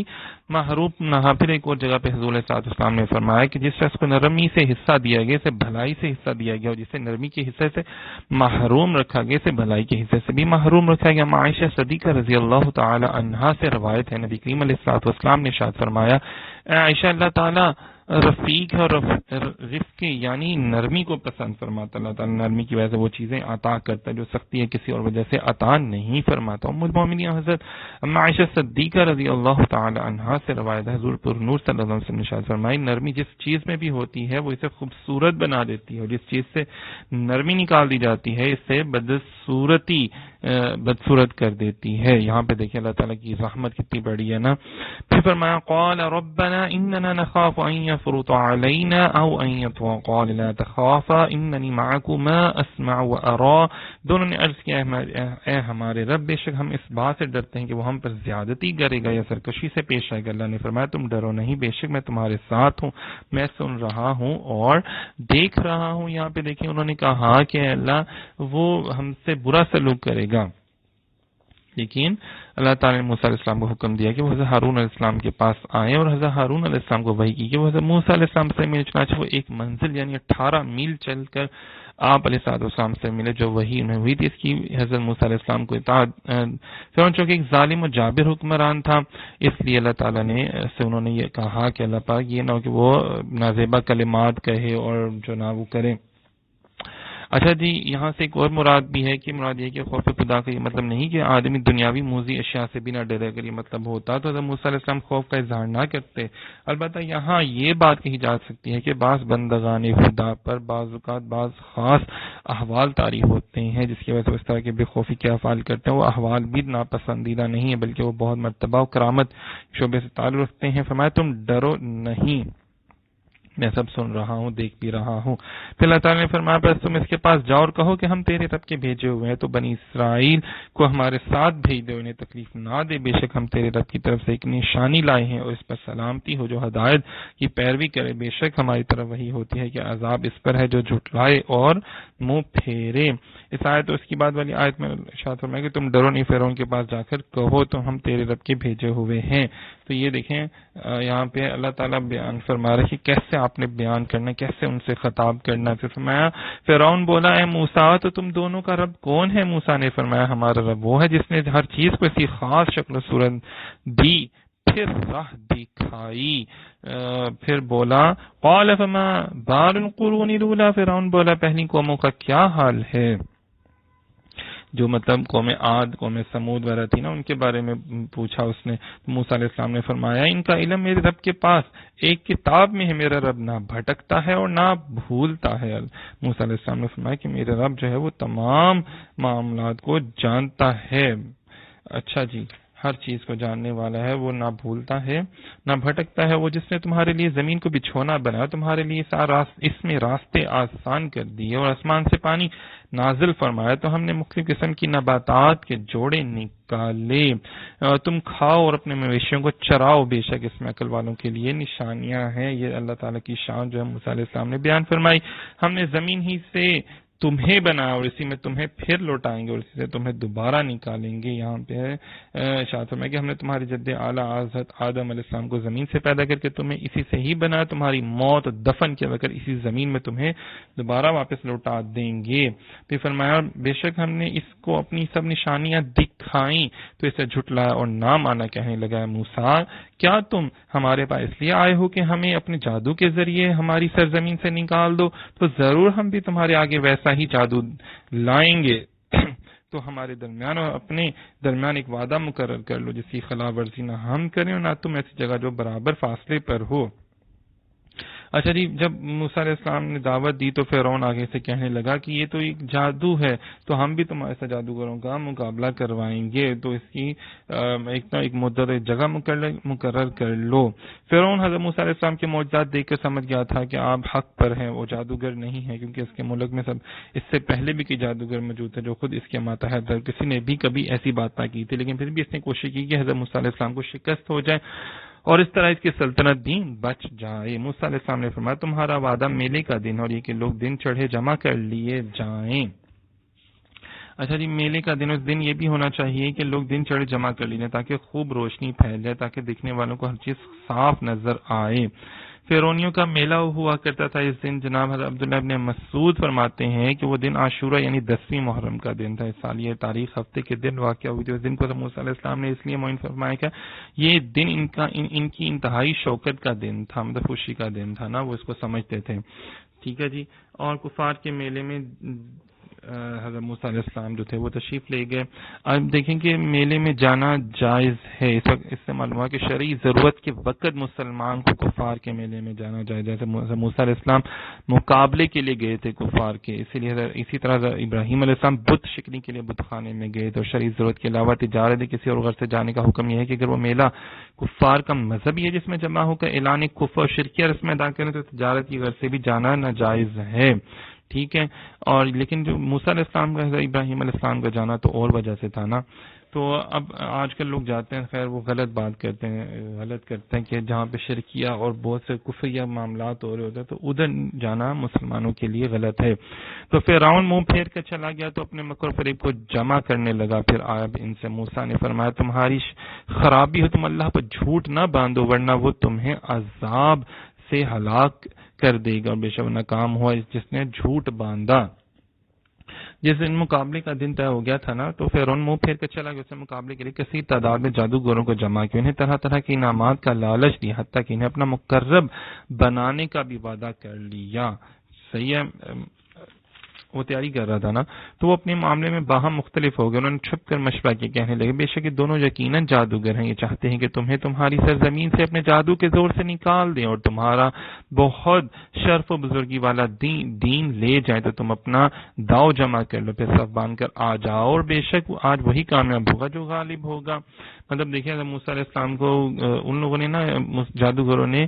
محروم رہا۔ پھر ایک اور جگہ پہ حضور صلی اللہ علیہ وسلم نے فرمایا کہ جس شخص کو نرمی سے حصہ دیا گیا، اسے بھلائی سے حصہ دیا گیا، اور جسے نرمی کے حصے سے محروم رکھا گیا، اسے بھلائی کے حصے سے بھی محروم رکھا گیا۔ عائشہ صدیقہ رضی اللہ تعالی عنہا سے روایت ہے، نبی کریم علیہ الصلوۃ والسلام نے ارشاد فرمایا، اے عائشہ، اللہ تعالی رفیق اور رفق یعنی نرمی کو پسند فرماتا۔ اللہ تعالیٰ نرمی کی وجہ سے وہ چیزیں عطا کرتا ہے جو سختی ہے کسی اور وجہ سے عطا نہیں فرماتا۔ ام المومنین حضرت عائشہ صدیقہ رضی اللہ تعالی عنہا سے روایت ہے، حضور پر نور صلی اللہ علیہ وسلم نے ارشاد فرمایا، نرمی جس چیز میں بھی ہوتی ہے وہ اسے خوبصورت بنا دیتی ہے، اور جس چیز سے نرمی نکال دی جاتی ہے اسے بدصورت کر دیتی ہے۔ یہاں پہ دیکھیں اللہ تعالیٰ کی رحمت کتنی بڑی ہے نا۔ پھر فرمایا، قال ربنا اننا نخاف ان يفرط علينا او ان يطغى قال لا تخافا انني معكما اسمع وارى۔ دونوں نے عرض کیا، اے ہمارے رب، بے شک ہم اس بات سے ڈرتے ہیں کہ وہ ہم پر زیادتی کرے گا یا سرکشی سے پیش آئے گا۔ اللہ نے فرمایا، تم ڈرو نہیں، بے شک میں تمہارے ساتھ ہوں، میں سن رہا ہوں اور دیکھ رہا ہوں۔ یہاں پہ دیکھیں انہوں نے کہا کہ اللہ وہ ہم سے برا سلوک کرے گا، لیکن اللہ تعالیٰ نے موسیٰ علیہ السلام کو حکم دیا کہ وہ حضرت ہارون علیہ السلام کے پاس آئیں، اور حضرت ہارون علیہ السلام کو وحی کی کہ وہ حضرت موسیٰ علیہ السلام سے ملے۔ چنانچہ وہ ایک منزل یعنی 18 میل چل کر آپ علیہ السلام سے ملے، جو وحی انہیں ہوئی تھی اس کی حضرت موسیٰ علیہ السلام کو اطاعت۔ فرعون چونکہ ایک ظالم و جابر حکمران تھا، اس لیے اللہ تعالیٰ نے سے انہوں نے یہ کہا کہ اللہ پاک یہ نہ ہو کہ وہ نازیبا کلمات کہے اور جو نہ وہ کرے۔ اچھا جی، یہاں سے ایک اور مراد بھی ہے کہ مراد یہ کہ خوف خدا کا یہ مطلب نہیں کہ آدمی دنیاوی موذی اشیاء سے بھی نہ ڈرے، اگر یہ مطلب ہوتا تو حضرت موسیٰ علیہ السلام خوف کا اظہار نہ کرتے۔ البتہ یہاں یہ بات کہی جا سکتی ہے کہ بعض بندگان خدا پر بعض اوقات بعض خاص احوال طاری ہوتے ہیں جس کی وجہ سے اس طرح کے بے خوفی کے افعال کرتے ہیں، وہ احوال بھی ناپسندیدہ نہیں ہیں بلکہ وہ بہت مرتبہ و کرامت شعبے سے تعلق رکھتے ہیں۔ فرمایا، تم ڈرو نہیں، میں سب سن رہا ہوں، دیکھ بھی رہا ہوں۔ پھر اللہ تعالیٰ نے فرمایا، بس تم اس کے پاس جاؤ اور کہو کہ ہم تیرے رب کے بھیجے ہوئے ہیں، تو بنی اسرائیل کو ہمارے ساتھ بھیج دے، انہیں تکلیف نہ دے، بے شک ہم تیرے رب کی طرف سے ایک نشانی لائے ہیں اور اس پر سلامتی ہو جو ہدایت کی پیروی کرے، بے شک ہماری طرف وہی ہوتی ہے کہ عذاب اس پر ہے جو جھٹلائے اور منہ پھیرے۔ اس آیت اور اس کی بعد والی آیت میں ارشاد فرمایا کہ تم ڈرو نہیں، فرعون کے پاس جا کر کہو تو ہم تیرے رب کے بھیجے ہوئے ہیں۔ تو یہ دیکھیں یہاں پہ اللہ تعالیٰ بیان فرما رہے کہ کیسے آپ نے بیان کرنا، کیسے ان سے خطاب کرنا۔ پھر فرمایا، فرعون بولا، اے موسیٰ، تو تم دونوں کا رب کون ہے؟ موسیٰ نے فرمایا، ہمارا رب وہ ہے جس نے ہر چیز کو اسی خاص شکل و صورت دی، پھر راہ دکھائی۔ پھر بولا، قال فما بال القرون الاولی، فرعون بولا پہلی قوموں کا کیا حال ہے؟ جو مطلب قوم عاد، قوم سمود وغیرہ تھی نا، ان کے بارے میں پوچھا اس نے۔ موسیٰ علیہ السلام نے فرمایا، ان کا علم میرے رب کے پاس ایک کتاب میں ہے، میرا رب نہ بھٹکتا ہے اور نہ بھولتا ہے۔ موسیٰ علیہ السلام نے فرمایا کہ میرا رب جو ہے وہ تمام معاملات کو جانتا ہے۔ اچھا جی، ہر چیز کو جاننے والا ہے، وہ نہ بھولتا ہے نہ بھٹکتا ہے۔ وہ جس نے تمہارے لیے زمین کو بچھونا بنایا، تمہارے لیے اس میں راستے آسان کر دیے اور آسمان سے پانی نازل فرمایا، تو ہم نے مختلف قسم کی نباتات کے جوڑے نکالے، تم کھاؤ اور اپنے مویشیوں کو چراؤ، بے شک اس میں عقل والوں کے لیے نشانیاں ہیں۔ یہ اللہ تعالیٰ کی شان جو ہے موسیٰ علیہ السلام نے بیان فرمائی۔ ہم نے زمین ہی سے تمہیں بنایا اور اسی میں تمہیں پھر لوٹائیں گے اور اسی سے تمہیں دوبارہ نکالیں گے. یہاں پہ ارشاد فرمایا کہ ہم نے تمہارے جد اعلیٰ حضرت آدم علیہ السلام کو زمین سے پیدا کر کے تمہیں اسی سے ہی بنایا, تمہاری موت دفن کیا کر اسی زمین میں تمہیں دوبارہ واپس لوٹا دیں گے. پھر فرمایا بے شک ہم نے اس کو اپنی سب نشانیاں دکھائیں تو اسے جھٹلایا اور نہ مانا, کہنے لگا موسیٰ کیا تم ہمارے پاس اس لیے آئے ہو کہ ہمیں اپنے جادو کے ذریعے ہماری سرزمین سے نکال دو؟ تو ضرور ہم بھی تمہارے آگے ویسا ہی جادو لائیں گے. تو ہمارے درمیان اور اپنے درمیان ایک وعدہ مقرر کر لو جس کی خلاف ورزی نہ ہم کریں اور نہ تم ایسی جگہ جو برابر فاصلے پر ہو. اچھا جی, جب موسیٰ علیہ السلام نے دعوت دی تو فرعون آگے سے کہنے لگا کہ یہ تو ایک جادو ہے, تو ہم بھی تمہارے سے جادوگروں کا مقابلہ کروائیں گے, تو اس کی ایک مدت جگہ مقرر کر لو. فرعون حضرت موسیٰ علیہ السلام کے معجزات دیکھ کر سمجھ گیا تھا کہ آپ حق پر ہیں, وہ جادوگر نہیں ہے, کیونکہ اس کے ملک میں اس سے پہلے بھی کئی جادوگر موجود تھے جو خود اس کے ماتحت تھے, کسی نے بھی کبھی ایسی بات نہ کی تھی, لیکن پھر بھی اس نے کوشش کی کہ حضرت موسیٰ علیہ السلام کو شکست ہو جائے اور اس طرح اس کی سلطنت بھی بچ جائے. موسیٰ علیہ السلام نے فرمایا تمہارا وعدہ میلے کا دن اور یہ کہ لوگ دن چڑھے جمع کر لیے جائیں. اچھا جی, میلے کا دن, اس دن یہ بھی ہونا چاہیے کہ لوگ دن چڑھے جمع کر لیجیے تاکہ خوب روشنی پھیل جائے, تاکہ دیکھنے والوں کو ہر چیز صاف نظر آئے. فرعونیوں کا میلہ ہوا کرتا تھا اس دن. جناب حضرت عبداللہ ابن مسعود فرماتے ہیں کہ وہ دن عاشورہ یعنی 10ویں محرم کا دن تھا. اس سال یہ تاریخ ہفتے کے دن واقع ہوئی تھی. اس دن کو موسیٰ علیہ السلام نے اس لیے معین فرمایا کہ یہ دن ان کی انتہائی شوکت کا دن تھا, مطلب خوشی کا دن تھا نا, وہ اس کو سمجھتے تھے. ٹھیک ہے جی. اور کفار کے میلے میں حضرت موسیٰ علیہ السلام جو تھے وہ تشریف لے گئے. اب دیکھیں کہ میلے میں جانا جائز ہے. اس وقت اس سے معلوم ہوا کہ شرعی ضرورت کے وقت مسلمان کو کفار کے میلے میں جانا جائز. جیسے موسیٰ علیہ السلام مقابلے کے لیے گئے تھے کفار کے, اسی طرح ابراہیم علیہ السلام بت شکنی کے لیے بت خانے میں گئے تھے. اور شرعی ضرورت کے علاوہ تجارت کسی اور غرض سے جانے کا حکم یہ ہے کہ اگر وہ میلہ کفار کا مذہبی ہے جس میں جمع ہو کر اعلان کفر اور شرکیہ رسمیں ادا کریں تو تجارت کی غرض سے بھی جانا ناجائز ہے. ٹھیک ہے. اور لیکن جو موسیٰ علیہ السلام کا ابراہیم علیہ السلام کا جانا تو اور وجہ سے تھا نا. تو اب آج کل لوگ جاتے ہیں, خیر وہ غلط بات کرتے ہیں کہ جہاں پہ شرکیہ اور بہت سے کفریہ معاملات ہو رہے ہوتے ہیں تو ادھر جانا مسلمانوں کے لیے غلط ہے. تو فرعون منہ پھیر کر چلا گیا تو اپنے مکر فریب کو جمع کرنے لگا. پھر آیا ان سے موسیٰ نے فرمایا تمہاری خرابی ہو, تم اللہ پر جھوٹ نہ باندھو ورنہ وہ تمہیں عذاب سے ہلاک کر دے گا. اور بے شک ناکام ہوا جس نے جھوٹ باندھا. جس دن مقابلے کا دن طے ہو گیا تھا نا تو فرعون منہ پھیر کر چلا گیا. اس نے مقابلے کے لیے کثیر تعداد میں جادوگروں کو جمع کیا, انہیں طرح طرح کے انعامات کا لالچ دیا, حتیٰ کہ انہیں اپنا مقرب بنانے کا بھی وعدہ کر لیا. صحیح ہے, وہ تیاری کر رہا تھا نا. تو وہ اپنے معاملے میں باہم مختلف ہو گئے. انہوں نے چھپ کر مشورہ کیا, کہنے لگے بے شک یہ دونوں یقیناً جادوگر ہیں, یہ چاہتے ہیں کہ تمہیں تمہاری سرزمین سے اپنے جادو کے زور سے نکال دیں اور تمہارا بہت شرف و بزرگی والا دین لے جائیں. تو تم اپنا داؤ جمع کر لو, پھر صف باندھ کر آ جاؤ, اور بے شک آج وہی کامیاب ہوگا جو غالب ہوگا. مطلب دیکھیں موسیٰ علیہ السلام کو ان لوگوں نے نا, جادوگروں نے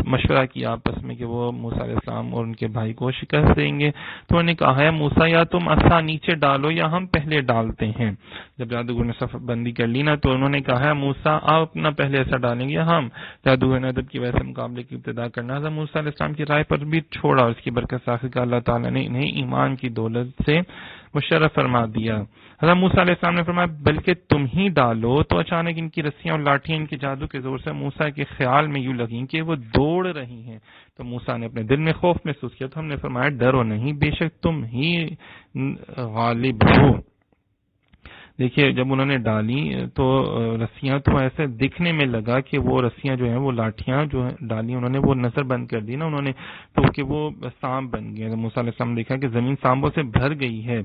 مشورہ کیا آپس میں کہ وہ موسیٰ علیہ السلام اور ان کے بھائی کو شکست دیں گے. تو انہوں نے کہا ہے موسیٰ یا تم عصا نیچے ڈالو یا ہم پہلے ڈالتے ہیں. جب جادوگر نے صف بندی کر لی نا تو انہوں نے کہا ہے موسیٰ آپ اپنا پہلے ایسا ڈالیں گے ہم. جادوگر نے ادب کی وجہ سے مقابلے کی ابتدا کرنا حضرت موسیٰ علیہ السلام کی رائے پر بھی چھوڑا, اور اس کی برکت سے کا اللہ تعالیٰ نے انہیں ایمان کی دولت سے مشرف فرما دیا. حضرت موسیٰ علیہ السلام نے فرمایا بلکہ تم ہی ڈالو. تو اچانک ان کی رسیاں اور لاٹھیاں ان کے جادو کے زور سے موسیٰ کے خیال میں یوں لگیں کہ وہ دوڑ رہی ہیں. تو موسیٰ نے اپنے دل میں خوف محسوس کیا, تو ہم نے فرمایا ڈرو نہیں, بے شک تم ہی غالب ہو. دیکھیے جب انہوں نے ڈالی تو رسیاں تو ایسے دکھنے میں لگا کہ وہ رسیاں جو ہیں وہ لاٹھیاں جو ڈالی انہوں نے وہ نظر بند کر دی نا انہوں نے, تو کہ وہ سانپ بن گئے. موسیٰ علیہ السلام نے دیکھا کہ زمین سانپوں سے بھر گئی ہے.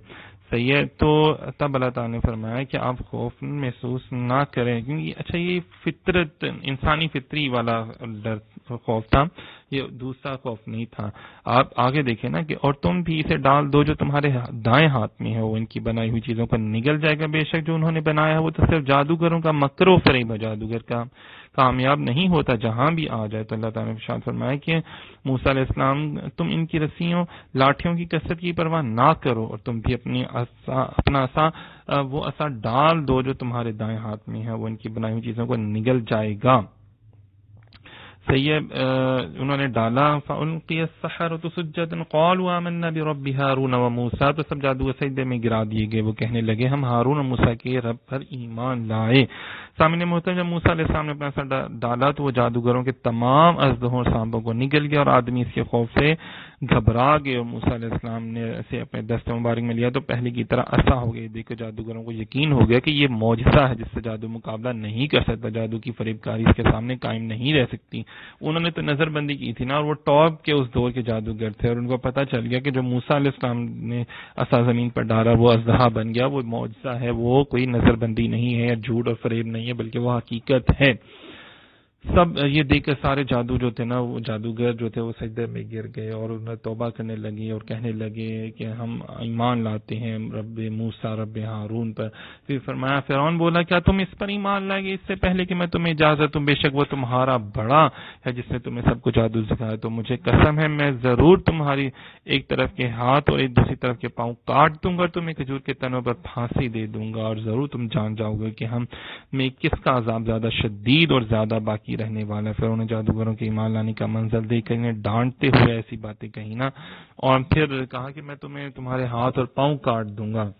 صحیح ہے. تو تب اللہ تعالیٰ نے فرمایا کہ آپ خوف محسوس نہ کریں, کیونکہ اچھا یہ فطرت انسانی فطری والا ڈر خوف تھا, یہ دوسرا خوف نہیں تھا. آپ آگے دیکھیں نا کہ اور تم بھی اسے ڈال دو جو تمہارے دائیں ہاتھ میں ہے, وہ ان کی بنائی ہوئی چیزوں پر نگل جائے گا. بے شک جو انہوں نے بنایا ہے وہ تو صرف جادوگروں کا مکر و فریب ہے, جادوگر کا کامیاب نہیں ہوتا جہاں بھی آ جائے. تو اللہ تعالیٰ نے ارشاد فرمایا کہ موسیٰ علیہ السلام تم ان کی رسیوں لاٹھیوں کی کثرت کی پرواہ نہ کرو, اور تم بھی اپنا عصا وہ عصا ڈال دو جو تمہارے دائیں ہاتھ میں ہے, وہ ان کی بنائی ہوئی چیزوں کو نگل جائے گا. صحیح ہے. انہوں نے ڈالا فَأُلْقِيَ السَّحَرَةُ سُجَّدًا قَالُوا آمَنَّا بِرَبِّ هَارُونَ وَمُوسَىٰ، تو سب جادوگر سجدے میں گرا دیے گئے. وہ کہنے لگے ہم ہارون اور موسیٰ کے رب پر ایمان لائے. سامنے محترم جب موسیٰ علیہ السلام نے اپنا سر ڈالا تو وہ جادوگروں کے تمام اژدہوں اور سانپوں کو نگل گیا، اور آدمی اس کے خوف سے گھبرا گئے، اور موسیٰ علیہ السلام نے اسے اپنے دست مبارک میں لیا تو پہلے کی طرح عصا ہو گئی. دیکھو جادوگروں کو یقین ہو گیا کہ یہ معجزہ ہے جس سے جادو مقابلہ نہیں کر سکتا، جادو کی فریب کاری اس کے سامنے قائم نہیں رہ سکتی. انہوں نے تو نظر بندی کی تھی نا، اور وہ ٹاپ کے اس دور کے جادوگر تھے، اور ان کو پتہ چل گیا کہ جو موسیٰ علیہ السلام نے عصا زمین پر ڈالا وہ اژدہا بن گیا، وہ معجزہ ہے، وہ کوئی نظر بندی نہیں ہے یا جھوٹ اور فریب نہیں ہے، بلکہ وہ حقیقت ہے. سب یہ دیکھ کر سارے جادو جو تھے نا، وہ جادوگر جو تھے وہ سجدے میں گر گئے اور انہیں توبہ کرنے لگے اور کہنے لگے کہ ہم ایمان لاتے ہیں رب موسیٰ رب ہارون پر. پھر فرمایا فرعون بولا کیا تم اس پر ایمان لائے گے اس سے پہلے کہ میں تمہیں اجازت دوں؟ بے شک وہ تمہارا بڑا ہے جس نے تمہیں سب کو جادو سکھایا. تو مجھے قسم ہے میں ضرور تمہاری ایک طرف کے ہاتھ اور ایک دوسری طرف کے پاؤں کاٹ دوں گا، تمہیں کھجور کے تنوں پر پھانسی دے دوں گا، اور ضرور تم جان جاؤ گے کہ ہم میں کس کا عذاب زیادہ شدید اور زیادہ باقی رہنے والا. پھر انہیں جادوگروں کے ایمان لانے کا منظر دیکھ کر انہیں ڈانٹتے ہوئے ایسی باتیں کہی نا، اور پھر کہا کہ میں تمہیں تمہارے ہاتھ اور پاؤں کاٹ دوں گا.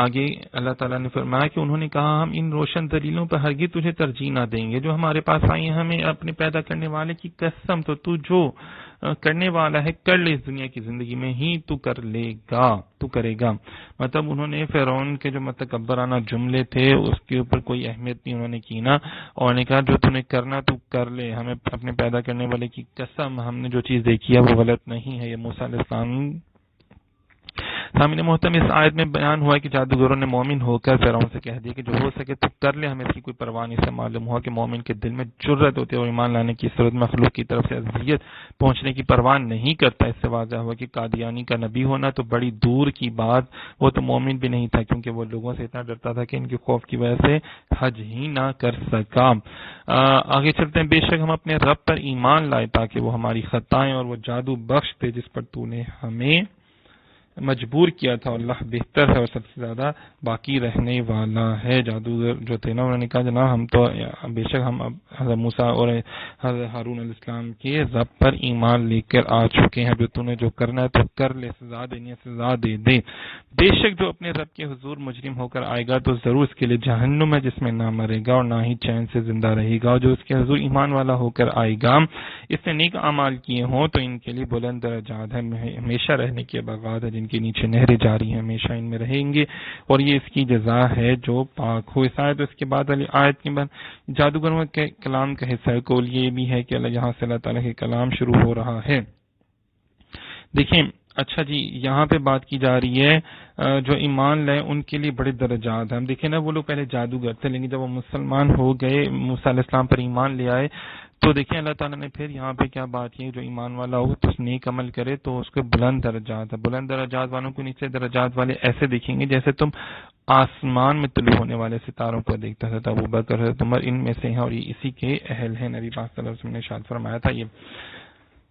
آگے اللہ تعالیٰ نے فرمایا کہ انہوں نے کہا ہم ان روشن دلیلوں پر ہرگز تجھے ترجیح نہ دیں گے جو ہمارے پاس آئی ہیں، ہمیں اپنے پیدا کرنے والے کی قسم تو جو کرنے والا ہے کر لے، اس دنیا کی زندگی میں ہی تو کرے گا. مطلب انہوں نے فرعون کے جو متکبرانہ جملے تھے اس کے اوپر کوئی اہمیت نہیں انہوں نے کی نا، اور نے کہا جو تم نے کرنا تو کر لے، ہمیں اپنے پیدا کرنے والے کی قسم، ہم نے جو چیز دیکھی ہے وہ غلط نہیں ہے. یہ موسیٰ علیہ السلام سامنے محترم اس آیت میں بیان ہوا کہ جادوگروں نے مومن ہو کر فرعون سے کہہ دیا کہ جو ہو سکے تو کر لے، ہمیں اس کی کوئی پرواہ نہیں. سے معلوم ہوا کہ مومن کے دل میں جرأت ہوتی ہے اور ایمان لانے کی صورت مخلوق کی طرف سے اذیت پہنچنے کی پرواہ نہیں کرتا. اس سے واضح ہوا کہ قادیانی کا نبی ہونا تو بڑی دور کی بات، وہ تو مومن بھی نہیں تھا کیونکہ وہ لوگوں سے اتنا ڈرتا تھا کہ ان کے خوف کی وجہ سے حج ہی نہ کر سکا. آگے چلتے ہیں. بے شک ہم اپنے رب پر ایمان لائے تاکہ وہ ہماری خطائیں اور وہ جادو بخش دے جس پر تو نے ہمیں مجبور کیا تھا، اور اللہ بہتر ہے اور سب سے زیادہ باقی رہنے والا ہے. جادوگر جو تھے نا انہوں نے کہا جناب ہم تو بے شک ہم اب حضرت موسیٰ اور حضرت ہارون علیہ السلام کے رب پر ایمان لے کر آ چکے ہیں، جو تو نے جو کرنا ہے تو کر لے، سزا دینی ہے سزا دے دے. بے شک جو اپنے رب کے حضور مجرم ہو کر آئے گا تو ضرور اس کے لیے جہنم ہے جس میں نہ مرے گا اور نہ ہی چین سے زندہ رہے گا، اور جو اس کے حضور ایمان والا ہو کر آئے گا اس نے نیک اعمال کیے ہوں تو ان کے لیے بلند درجات ہے، ہمیشہ رہنے کے باغات ہے جن کے نیچے نہریں جاری ہیں، ہمیشہ ان میں رہیں گے اور یہ اس کی جزا ہے جو پاک ہو. اس آیت اس کے بعد علی آیت کے بعد جادوگروں کے کلام کا حصہ کول یہ بھی ہے کہ یہاں سے اللہ تعالیٰ کے کلام شروع ہو رہا ہے. دیکھیں اچھا جی یہاں پہ بات کی جا رہی ہے جو ایمان لائے ان کے لیے بڑے درجات ہیں. ہم دیکھیں نا وہ لوگ پہلے جادوگر تھے لیکن جب وہ مسلمان ہو گئے موسیٰ علیہ السلام پر ایمان لے آئے تو دیکھیں اللہ تعالیٰ نے پھر یہاں پہ کیا بات کی، جو ایمان والا ہو تو اس نیک عمل کرے تو اس کے بلند درجات ہے. بلند درجات والوں کو نیچے درجات والے ایسے دیکھیں گے جیسے تم آسمان میں طلوع ہونے والے ستاروں کو دیکھتا تھا. ابو بکر حضرت عمر ان میں سے ہیں اور یہ اسی کے اہل ہیں. نبی پاک صلی اللہ علیہ وسلم نے ارشاد فرمایا تھا. یہ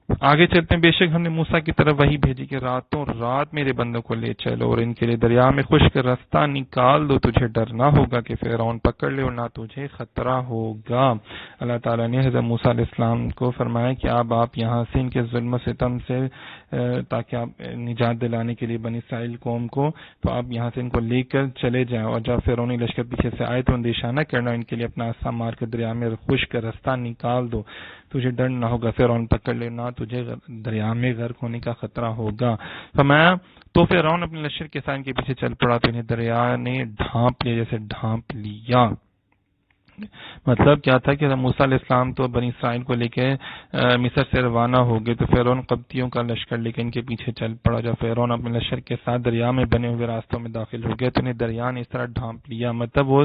آگے چلتے ہیں. بے شک ہم نے موسیٰ کی طرف وہی بھیجی کہ راتوں رات میرے بندوں کو لے چلو اور ان کے لیے دریا میں خشک راستہ نکال دو، تجھے ڈر نہ ہوگا کہ فرعون پکڑ لے اور نہ تجھے خطرہ ہوگا. اللہ تعالیٰ نے حضرت موسیٰ علیہ السلام کو فرمایا کہ اب آپ یہاں سے ان کے ظلم و ستم سے تاکہ آپ نجات دلانے کے لیے بنی اسرائیل قوم کو تو آپ یہاں سے ان کو لے کر چلے جائیں، اور جب فرعونی لشکر پیچھے سے آئے تو اندیشہ نہ کرنا، ان کے لیے اپنا عصا مار کر دریا میں خشک راستہ نکال دو، تجھے ڈر نہ ہوگا فرعون پکڑ لے نہ تجھے دریا میں غرق ہونے کا خطرہ ہوگا. فرمایا تو فرعون اپنے لشکر کے سائن کے پیچھے چل پڑا تو انہیں دریا نے ڈھانپ لیا جیسے ڈھانپ لیا. مطلب کیا تھا کہ موسیٰ علیہ السلام تو بنی اسرائیل کو لے کے مصر سے روانہ ہو گئے تو فرعون قبطیوں کا لشکر لے کے ان کے پیچھے چل پڑا. جب فرعون اپنے لشکر کے ساتھ دریا میں بنے ہوئے راستوں میں داخل ہو گیا تو انہیں دریا نے اس طرح ڈھانپ لیا، مطلب وہ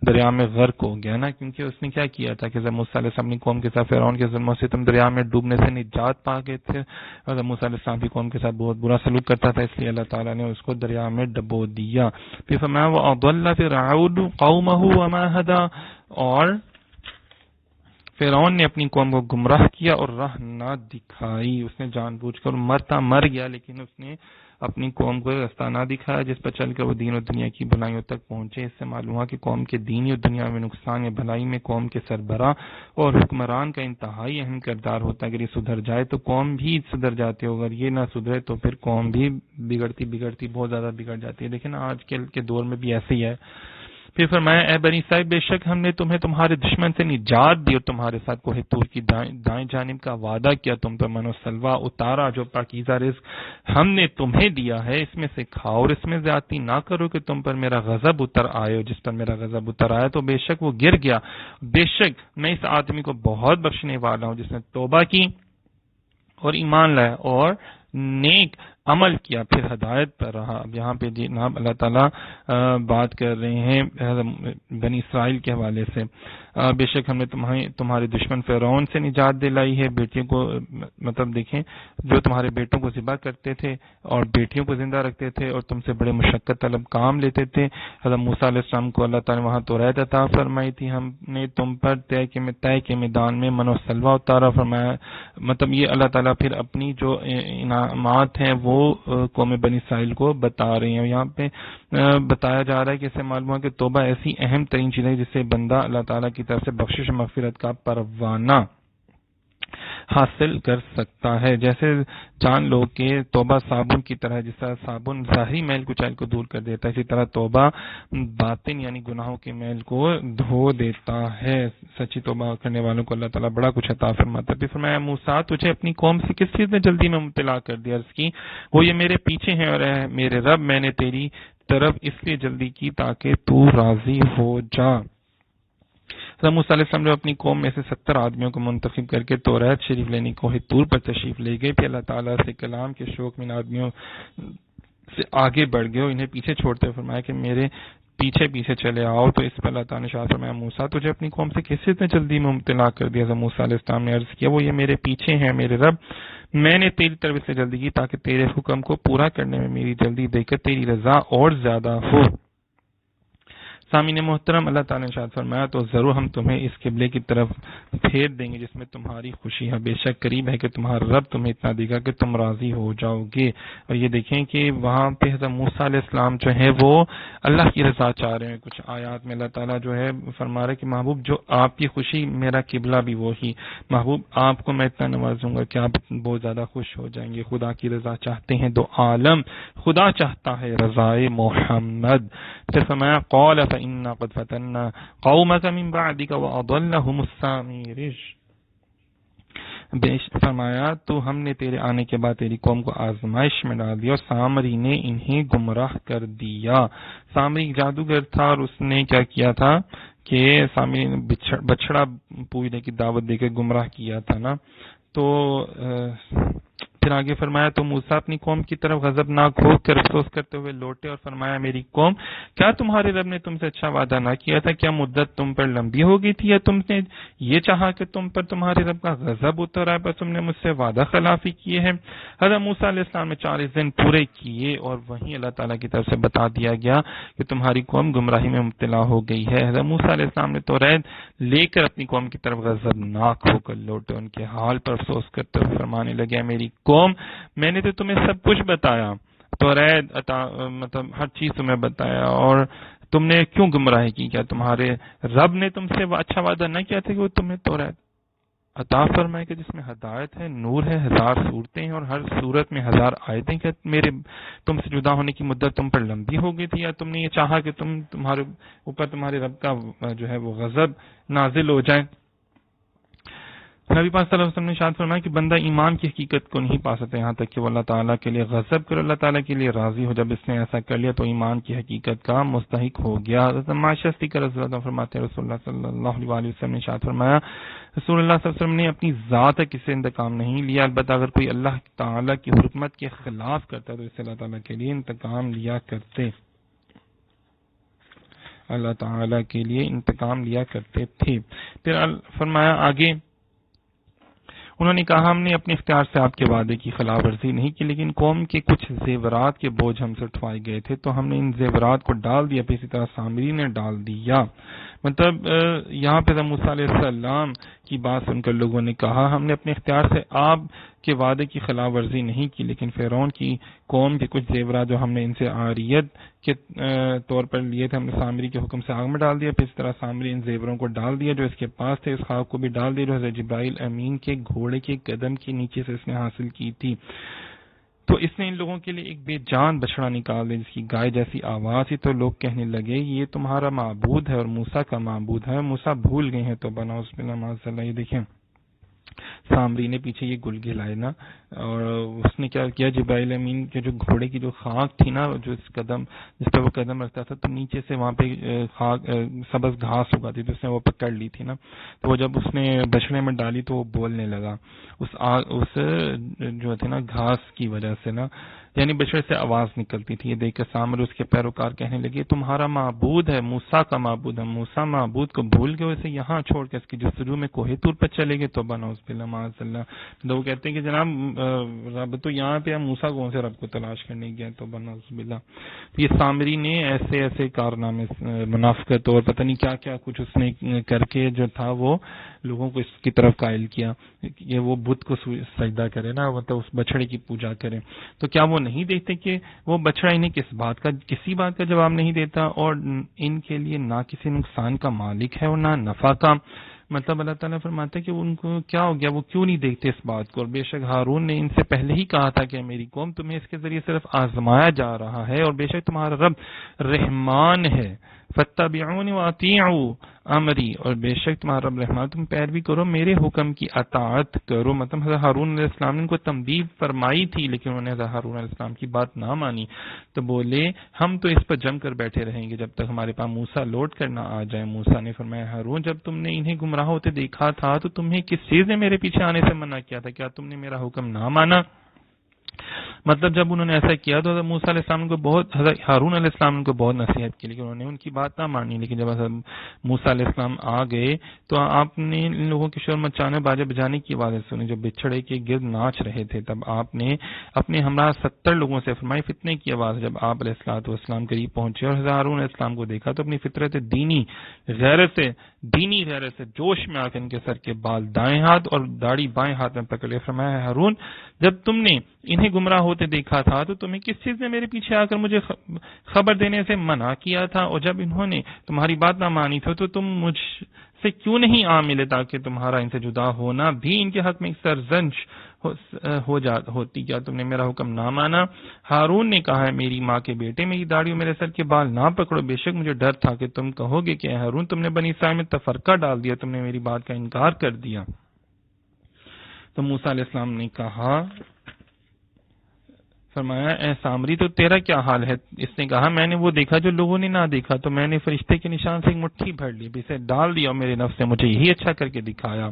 دریا میں غرق ہو گیا نا، کیونکہ اس نے کیا کیا تھا کہ جب موسیٰ علیہ السلام کی قوم کے ساتھ فرعون کے ظلم و ستم دریا میں ڈوبنے سے نجات پا گئے تھے، اور موسیٰ علیہ السلام کی قوم کے ساتھ بہت برا سلوک کرتا تھا اس لیے اللہ تعالیٰ نے اس کو دریا میں ڈبو دیا. پھر فرمایا وَأَضَلَّ فِرْعَوْنُ قَوْمَهُ وَمَا هَدَىٰ، اور فرعون نے اپنی قوم کو گمراہ کیا اور راہ نہ دکھائی. اس نے جان بوجھ کر مر گیا لیکن اس نے اپنی قوم کو راستہ نہ دکھایا جس پر چل کر وہ دین و دنیا کی بھلائیوں تک پہنچے۔ اس سے معلوم ہوا کہ قوم کے دینی اور دنیا میں نقصان یا بھلائی میں قوم کے سربراہ اور حکمران کا انتہائی اہم کردار ہوتا ہے۔ اگر یہ سدھر جائے تو قوم بھی سدھر جاتی ہے، اگر یہ نہ سدھرے تو پھر قوم بھی بگڑتی بہت زیادہ بگڑ جاتی ہے۔ لیکن آج کل کے دور میں بھی ایسے ہی ہے۔ پھر فرمایا اے بنی اسرائیل، بے شک ہم نے تمہیں تمہارے دشمن سے نجات دی اور تمہارے ساتھ کوہ طور کی دائیں جانب کا وعدہ کیا، تم پر من و سلوہ اتارا، جو پاکیزہ رزق ہم نے تمہیں دیا ہے اس میں سے کھاؤ اور اس میں زیادتی نہ کرو کہ تم پر میرا غضب اتر آئے، جس پر میرا غضب اتر آیا تو بے شک وہ گر گیا۔ بے شک میں اس آدمی کو بہت بخشنے والا ہوں جس نے توبہ کی اور ایمان لایا اور نیک عمل کیا پھر ہدایت پر رہا۔ اب یہاں پہ جناب اللہ تعالیٰ بات کر رہے ہیں بنی اسرائیل کے حوالے سے۔ بے شک ہم نے تمہارے دشمن فرعون سے نجات دلائی ہے، بیٹیوں کو مطلب دیکھیں جو تمہارے بیٹوں کو ذبح کرتے تھے اور بیٹیوں کو زندہ رکھتے تھے اور تم سے بڑے مشقت طلب کام لیتے تھے۔ حضرت موسیٰ علیہ السلام کو اللہ تعالیٰ نے وہاں توریت عطا فرمائی تھی، ہم نے تم پر طے کے میدان میں من و سلوہ اتارا فرمایا۔ مطلب یہ اللہ تعالیٰ پھر اپنی جو انعامات ہیں وہ قوم بنی اسرائیل کو بتا رہے ہیں۔ یہاں پہ بتایا جا رہا ہے کہ اس سے معلوم ہے کہ توبہ ایسی اہم ترین چیز ہے جس سے بندہ اللہ تعالیٰ کی طرف سے بخشش و مغفرت کا پروانہ حاصل کر سکتا ہے۔ جیسے جان لو کہ توبہ صابن کی طرح، جس طرح صابن ظاہری میل کچیل کو دور کر دیتا ہے، اسی طرح توبہ باطن یعنی گناہوں کے میل کو دھو دیتا ہے۔ سچی توبہ کرنے والوں کو اللہ تعالیٰ بڑا کچھ عطا فرماتا ہے۔ پھر فرمایا موسیٰ تجھے اپنی قوم سے کس چیز نے جلدی میں مبتلا کر دیا؟ عرض کی وہ یہ میرے پیچھے ہیں اور اے میرے رب میں نے تیری طرف اس لیے جلدی کی تاکہ تو راضی ہو جا۔ حضرت موسیٰ علیہ السلام نے اپنی قوم میں سے 70 آدمیوں کو منتخب کر کے توریت شریف لینے کوہ طور پر تشریف لے گئے۔ پھر اللہ تعالیٰ سے کلام کے شوق میں ان آدمیوں سے آگے بڑھ گئے اور انہیں پیچھے چھوڑتے ہوئے فرمایا کہ میرے پیچھے پیچھے چلے آؤ۔ تو اس پر اللہ تعالیٰ نے ارشاد فرمایا موسیٰ تجھے اپنی قوم سے کس چیز نے جلدی میں مبتلا کر دیا؟ حضرت موسیٰ علیہ السلام نے عرض کیا وہ یہ میرے پیچھے ہیں میرے رب، میں نے تیری طرف سے جلدی کی تاکہ تیرے حکم کو پورا کرنے میں میری جلدی دیکھ کر تیری رضا اور زیادہ ہو۔ سامعین محترم، اللہ تعالیٰ نے ارشاد فرمایا تو ضرور ہم تمہیں اس قبلے کی طرف پھیر دیں گے جس میں تمہاری خوشی ہے، بے شک قریب ہے کہ تمہارا رب تمہیں اتنا دے گا کہ تم راضی ہو جاؤ گے۔ اور یہ دیکھیں کہ وہاں پہ حضرت موسیٰ علیہ السلام جو ہے وہ اللہ کی رضا چاہ رہے ہیں۔ کچھ آیات میں اللہ تعالیٰ جو ہے فرما رہا ہے کہ محبوب جو آپ کی خوشی میرا قبلہ بھی وہی، محبوب آپ کو میں اتنا نوازوں گا کہ آپ بہت زیادہ خوش ہو جائیں گے۔ خدا کی رضا چاہتے ہیں دو عالم، خدا چاہتا ہے رضائے محمد۔ پھر فرمایا قال فإنا قد فتنا قومك من بعدك وأضلهم السامري، فرمایا تو ہم نے تیرے آنے کے بعد تیری قوم کو آزمائش میں ڈال دیا اور سامری نے انہیں گمراہ کر دیا۔ سامری جادوگر تھا اور اس نے کیا کیا تھا کہ سامری نے بچڑا پوجنے کی دعوت دے کے گمراہ کیا تھا نا۔ تو پھر آگے فرمایا تو موسیٰ اپنی قوم کی طرف غضبناک ہو کر افسوس کرتے ہوئے لوٹے اور فرمایا میری قوم کیا تمہارے رب نے تم سے اچھا وعدہ نہ کیا تھا؟ کیا مدت تم پر لمبی ہو گئی تھی یا تم نے یہ چاہا کہ تم پر تمہارے رب کا غضب اتر آئے بس تم نے مجھ سے وعدہ خلافی کی ہے؟ حضرت موسیٰ علیہ السلام نے 40 دن پورے کیے اور وہیں اللہ تعالیٰ کی طرف سے بتا دیا گیا کہ تمہاری قوم گمراہی میں مبتلا ہو گئی ہے۔ حضرت موسیٰ علیہ السلام نے توریت لے کر اپنی قوم کی طرف غضبناک ہو کر لوٹے، ان کے حال پر افسوس کرتے ہوئے فرمانے لگے میری قوم میں نے تو تمہیں سب کچھ بتایا، توریت مطلب ہر چیز تمہیں بتایا اور تم نے کیوں گمراہی کی؟ کیا تمہارے رب نے تم سے اچھا وعدہ نہ کیا تھا کہ وہ تمہیں توریت عطا فرمائے کہ جس میں ہدایت ہے، نور ہے، 1000 صورتیں ہیں اور ہر صورت میں 1000 آیتیں؟ کہ میرے تم سے جدا ہونے کی مدت تم پر لمبی ہو گئی تھی یا تم نے یہ چاہا کہ تمہارے اوپر تمہارے رب کا جو ہے وہ غضب نازل ہو جائے؟ نبی پاک صلی اللہ علیہ وسلم نے ارشاد فرمایا کہ بندہ ایمان کی حقیقت کو نہیں پا سکتا یہاں تک کہ وہ اللہ تعالیٰ کے لیے غضب کرے، اللہ تعالیٰ کے لیے راضی ہو۔ جب اس نے ایسا کر لیا تو ایمان کی حقیقت کا مستحق ہو گیا۔ حضرت عائشہ صدیقہ رضی اللہ عنہا فرماتے ہیں رسول اللہ صلی اللہ علیہ وسلم نے ارشاد فرمایا رسول اللہ صلی اللہ علیہ وسلم نے اپنی ذات تک سے انتقام نہیں لیا، البتہ اگر کوئی اللہ تعالیٰ کی حکمت کے خلاف کرتا ہے تو اس سے اللہ تعالیٰ کے لیے انتقام لیا کرتے، اللہ تعالیٰ کے لیے انتقام لیا کرتے تھے۔ پھر فرمایا آگے انہوں نے کہا ہم نے اپنے اختیار سے آپ کے وعدے کی خلاف ورزی نہیں کی، لیکن قوم کے کچھ زیورات کے بوجھ ہم سے اٹھوائے گئے تھے تو ہم نے ان زیورات کو ڈال دیا، پھر اسی طرح سامری نے ڈال دیا۔ مطلب یہاں پہ موسیٰ علیہ السلام کی بات سن کر لوگوں نے کہا ہم نے اپنے اختیار سے آپ کے وعدے کی خلاف ورزی نہیں کی، لیکن فرعون کی قوم کے کچھ زیورات جو ہم نے ان سے عاریت کے طور پر لیے تھے، ہم نے سامری کے حکم سے آگ میں ڈال دیا، پھر اس طرح سامری ان زیوروں کو ڈال دیا جو اس کے پاس تھے، اس خواب کو بھی ڈال دیا جو حضرت جبرائیل امین کے گھوڑے کے قدم کے نیچے سے اس نے حاصل کی تھی۔ تو اس نے ان لوگوں کے لیے ایک بے جان بچڑا نکال دیا جس کی گائے جیسی آواز تھی، تو لوگ کہنے لگے یہ تمہارا معبود ہے اور موسیٰ کا معبود ہے، موسیٰ بھول گئے ہیں تو بنا اس بنا معاذ اللہ۔ یہ دیکھیں سامری نے پیچھے یہ گل گلائے نا، اور اس نے کیا کیا، جبرائیل امین کے جو گھوڑے کی جو خاک تھی نا، جو جس پہ وہ قدم رکھتا تھا، تو نیچے سے وہاں پہ خاک سبز گھاس اگاتی تھی، اس نے وہ پکڑ لی تھی نا، تو وہ جب اس نے بچڑے میں ڈالی تو وہ بولنے لگا اس جو تھی نا گھاس کی وجہ سے نا، یعنی بچڑے سے آواز نکلتی تھی۔ یہ دیکھ کر سامر اس کے پیروکار کہنے لگے تمہارا معبود ہے، موسیٰ کا معبود ہے، موسیٰ معبود کو بھول گئے، اسے یہاں چھوڑ کے اس کی جستجو میں کوہ طور پر چلے گئے، توبہ نعوذ باللہ معاذ اللہ۔ لوگ کہتے ہیں کہ جناب رب تو یہاں پہ موسیٰ کون سے رب کو تلاش کرنے گیا، توبہ نعوذ باللہ۔ یہ سامری نے ایسے ایسے کارنامے منافقت اور پتہ نہیں کیا کیا کچھ اس نے کر کے جو تھا وہ لوگوں کو اس کی طرف قائل کیا کہ وہ بت کو سجدہ کرے نا، مطلب اس بچڑے کی پوجا کرے۔ تو کیا وہ نہیں دیکھتے کہ وہ بچڑا انہیں کسی بات کا جواب نہیں دیتا، اور ان کے لیے نہ کسی نقصان کا مالک ہے اور نہ نفع کا؟ مطلب اللہ تعالیٰ فرماتا ہے کہ ان کو کیا ہو گیا، وہ کیوں نہیں دیکھتے اس بات کو؟ اور بے شک ہارون نے ان سے پہلے ہی کہا تھا کہ میری قوم تمہیں اس کے ذریعے صرف آزمایا جا رہا ہے، اور بے شک تمہارا رب رحمان ہے، فاتبعونی واطیعوا امری، اور بے شک تمہارا رب رحمان، تم پیروی کرو میرے حکم کی اطاعت کرو۔ مطلب حضرت ہارون علیہ السلام نے ان کو تنبیہ فرمائی تھی، لیکن انہوں نے حضرت ہارون علیہ السلام کی بات نہ مانی، تو بولے ہم تو اس پر جم کر بیٹھے رہیں گے جب تک ہمارے پاس موسیٰ لوٹ کر نہ آ جائے۔ موسیٰ نے فرمایا ہارون جب تم نے انہیں گمراہ ہوتے دیکھا تھا تو تمہیں کس چیز نے میرے پیچھے آنے سے منع کیا تھا؟ کیا تم نے میرا حکم نہ مانا؟ مطلب جب انہوں نے ایسا کیا تو حضرت موسیٰ علیہ السلام کو حضرت ہارون علیہ السلام کو بہت نصیحت کی، لیکن انہوں نے ان کی بات نہ مانی۔ لیکن جب حضرت موسیٰ علیہ السلام آ گئے تو آپ نے ان لوگوں کے شور مچانے باجے بجانے کی آوازیں سنی جو بچھڑے کے گرد ناچ رہے تھے۔ تب آپ نے اپنے ہمراہ 70 لوگوں سے فرمائی فتنے کی آواز۔ جب آپ علیہ الصلوۃ والسلام قریب پہنچے اور حضرت ہارون علیہ السلام کو دیکھا تو اپنی فطرت دینی غیرت سے جوش میں آ کر ان کے سر کے بال دائیں ہاتھ اور داڑھی بائیں ہاتھ میں پکڑ لے، فرمایا ہارون جب تم نے انہیں گمراہ ہوتے دیکھا تھا تو تمہیں کس چیز نے میرے پیچھے آ کر مجھے خبر دینے سے منع کیا تھا؟ اور جب انہوں نے تمہاری بات نہ مانی تھی تو تم مجھ سے کیوں نہیں آ ملے تاکہ تمہارا ان سے جدا ہونا بھی ان کے حق میں ایک سرزنش ہوتی؟ کیا تم نے میرا حکم نہ مانا؟ ہارون نے کہا ہے میری ماں کے بیٹے میری داڑھی اور میرے سر کے بال نہ پکڑو، بے شک مجھے ڈر تھا کہ تم کہو گے کہ اے ہارون تم نے بنی اسرائیل میں تفرقہ ڈال دیا، تم نے میری بات کا انکار کر دیا۔ تو موسیٰ علیہ السلام نے کہا فرمایا اے سامری تو تیرا کیا حال ہے؟ اس نے کہا میں نے وہ دیکھا جو لوگوں نے نہ دیکھا، تو میں نے فرشتے کے نشان سے ایک مٹھی بھر لی، اسے ڈال دیا اور میرے نفس نے مجھے یہی اچھا کر کے دکھایا۔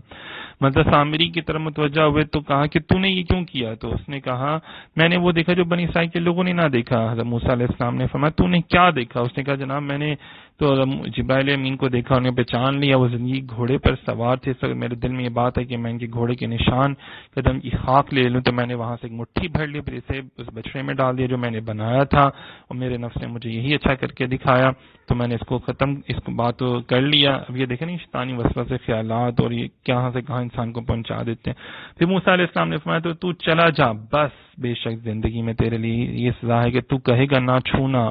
مطلب سامری کی طرف متوجہ ہوئے تو کہا کہ تو نے یہ کیوں کیا؟ تو اس نے کہا میں نے وہ دیکھا جو بنی اسرائیل کے لوگوں نے نہ دیکھا۔ حضرت موسیٰ علیہ السلام نے فرمایا تو نے کیا دیکھا؟ اس نے کہا جناب میں نے تو جبرائیل امین کو دیکھا، انہیں پہچان لیا، وہ زندگی گھوڑے پر سوار تھے، اس وقت میرے دل میں یہ بات ہے کہ میں ان کے گھوڑے کے نشان قدم کی خاک لے لوں، تو میں نے وہاں سے ایک مٹھی بھر لی، پھر اسے اس بچڑے میں ڈال دیا جو میں نے بنایا تھا، اور میرے نفس نے مجھے یہی اچھا کر کے دکھایا، تو میں نے اس کو بات کر لیا۔ اب یہ دیکھیں نا شیطانی وسوسے خیالات اور یہ کہاں سے کہاں انسان کو پہنچا دیتے ہیں۔ پھر موسیٰ علیہ السلام نے فرمایا تو چلا جا، بس بے شک زندگی میں تیرے لیے یہ سزا ہے کہ تو کہے گا نہ چھونا،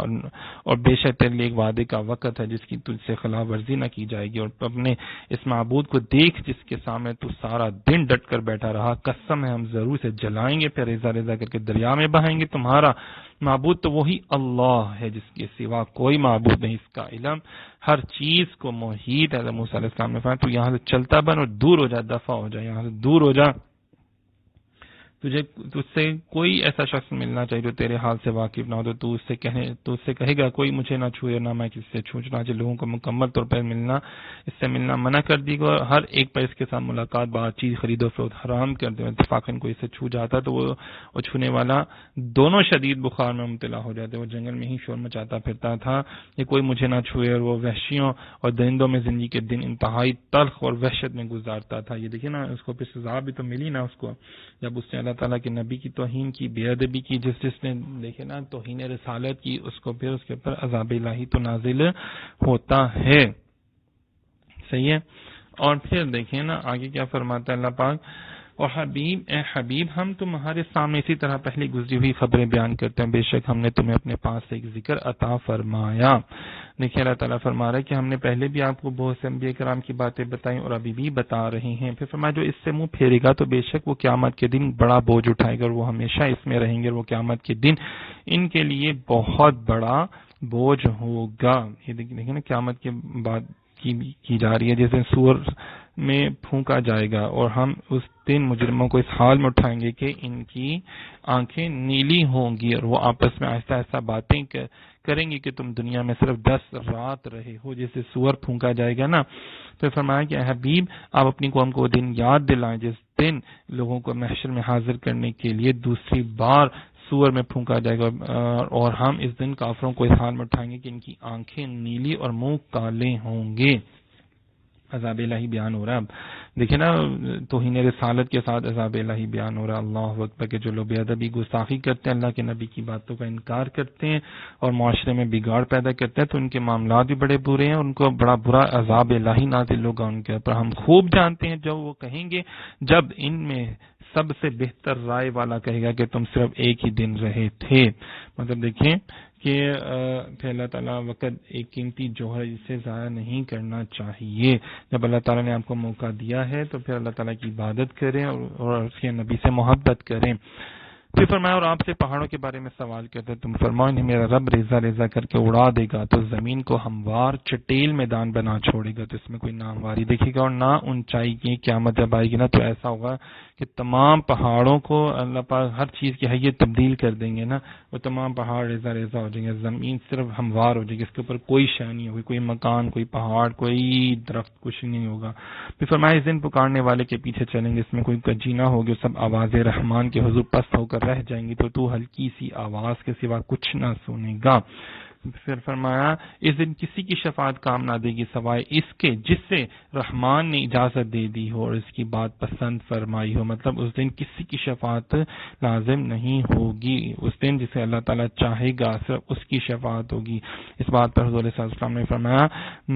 اور بے شک تیرے لیے ایک وعدے کا وقت ہے جس کی تجھ سے خلاف ورزی نہ کی جائے گی، اور اپنے اس معبود کو دیکھ جس کے سامنے تو سارا دن ڈٹ کر بیٹھا رہا، قسم ہے ہم ضرور سے جلائیں گے پھر ریزہ ریزہ کر کے دریا میں بہائیں گے۔ تمہارا معبود تو وہی اللہ ہے جس کے سوا کوئی معبود نہیں، اس کا علم ہر چیز کو محیط ہے۔ موسیٰ علیہ السلام نے فرمایا تو یہاں سے چلتا بن اور دور ہو جا، دفع ہو جا، یہاں سے دور ہو جا، تجھ سے کوئی ایسا شخص ملنا چاہیے جو تیرے حال سے واقف نہ ہو، تو اس سے کہے گا کوئی مجھے نہ چھوئے نہ میں کسی سے چھوؤں، چنانچہ لوگوں کو مکمل طور پر اس سے ملنا منع کر دی گا، اور ہر ایک پر اس کے ساتھ ملاقات بات چیز خرید و فروخت حرام کر دے۔ اتفاقاً کوئی اسے چھو جاتا تو وہ چھونے والا دونوں شدید بخار میں مبتلا ہو جاتے، وہ جنگل میں ہی شور مچاتا پھرتا تھا کہ کوئی مجھے نہ چھوئے، اور وہ وحشیوں اور درندوں میں زندگی کے دن انتہائی تلخ اور وحشت میں گزارتا تھا۔ یہ دیکھیں نا اس کو پھر سزا بھی تو ملی نا اس کو، جب اس نے اللہ تعالیٰ کے نبی کی توہین کی، بے ادبی کی، جس نے دیکھے نا توہین رسالت کی، اس کو پھر اس کے اوپر عذاب الہی تو نازل ہوتا ہے۔ صحیح ہے. اور پھر دیکھیں نا آگے کیا فرماتا ہے اللہ پاک، اور اے حبیب ہم تمہارے سامنے اسی طرح پہلے گزری ہوئی خبریں بیان کرتے ہیں، بے شک ہم نے تمہیں اپنے پاس سے ایک ذکر عطا فرمایا. دیکھیں اللہ تعالیٰ فرما رہا ہے کہ ہم نے پہلے بھی آپ کو بہت سے انبیاء کرام کی باتیں بتائیں اور ابھی بھی بتا رہے ہیں. پھر فرمایا جو اس سے منہ پھیرے گا تو بے شک وہ قیامت کے دن بڑا بوجھ اٹھائے گا، اور وہ ہمیشہ اس میں رہیں گے، اور وہ قیامت کے دن ان کے لیے بہت بڑا بوجھ ہوگا. یہ دیکھیں نا قیامت کے بعد کی جا رہی ہے، جیسے سور میں پھونکا جائے گا، اور ہم اس دن مجرموں کو اس حال میں اٹھائیں گے کہ ان کی آنکھیں نیلی ہوں گی، اور وہ آپس میں آہستہ آہستہ باتیں کریں گے کہ تم دنیا میں صرف 10 رات رہے ہو. جیسے سور پھونکا جائے گا نا، تو فرمایا کہ اے حبیب آپ اپنی قوم کو وہ دن یاد دلائیں جس دن لوگوں کو محشر میں حاضر کرنے کے لیے دوسری بار سور میں پھونکا جائے گا، اور ہم اس دن کافروں کو اس حال میں اٹھائیں گے کہ ان کی آنکھیں نیلی اور منہ کالے ہوں گے. عذاب الہی بیان ہو رہا ہے. اب دیکھیں نا توہین رسالت کے ساتھ عذاب الہی بیان ہو رہا ہے. اللہ اکبر کہ جو لوگ بے ادبی گستاخی کرتے ہیں، اللہ کے نبی کی باتوں کا انکار کرتے ہیں اور معاشرے میں بگاڑ پیدا کرتے ہیں، تو ان کے معاملات بھی بڑے برے ہیں، ان کو بڑا برا عذاب الہی نازل ہوگا ان کے اوپر. ہم خوب جانتے ہیں جو وہ کہیں گے جب ان میں سب سے بہتر رائے والا کہے گا کہ تم صرف ایک ہی دن رہے تھے. مطلب دیکھیں کہ پھر اللہ تعالیٰ وقت ایک قیمتی جوہر اسے ضائع نہیں کرنا چاہیے. جب اللہ تعالیٰ نے آپ کو موقع دیا ہے تو پھر اللہ تعالیٰ کی عبادت کریں اور اس کے نبی سے محبت کریں. پھر فرمایا اور آپ سے پہاڑوں کے بارے میں سوال کرتے تم فرماؤ انہیں میرا رب ریزہ ریزہ کر کے اڑا دے گا تو زمین کو ہموار چٹیل میدان بنا چھوڑے گا، تو اس میں کوئی نہ ہمواری دیکھے گا اور نہ اونچائی کی. قیامت جب آئے گی نا تو ایسا ہوگا کہ تمام پہاڑوں کو اللہ پاک ہر چیز کی حیت تبدیل کر دیں گے نا، وہ تمام پہاڑ ریزہ ریزہ ہو جائیں گے، زمین صرف ہموار ہو جائے گی، اس کے اوپر کوئی شے نہیں ہوگی، کوئی مکان، کوئی پہاڑ، کوئی درخت، کچھ نہیں ہوگا. پھر فرمایا اس دن پکارنے والے کے پیچھے چلیں گے، اس میں کوئی کجی نہ ہوگی، سب آواز رحمان کے حضور پست ہو کر رہ جائیں گی تو ہلکی سی آواز کے سوا کچھ نہ سنے گا. پھر فرمایا اس دن کسی کی شفاعت کام نہ دے گی سوائے اس کے جس سے رحمان نے اجازت دے دی ہو اور اس کی بات پسند فرمائی ہو. مطلب اس دن کسی کی شفاعت لازم نہیں ہوگی، اس دن جسے اللہ تعالیٰ چاہے گا صرف اس کی شفاعت ہوگی. اس بات پر حضور صلی اللہ علیہ وسلم نے فرمایا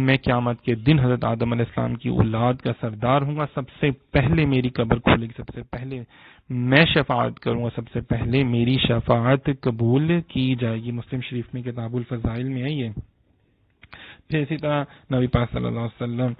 میں قیامت کے دن حضرت آدم علیہ السلام کی اولاد کا سردار ہوں گا، سب سے پہلے میری قبر کھلے گی، سب سے پہلے میں شفاعت کروں گا، سب سے پہلے میری شفاعت قبول کی جائے گی. مسلم شریف میں کتاب الفضائل میں ہے یہ. پھر اسی طرح نبی پاک صلی اللہ علیہ وسلم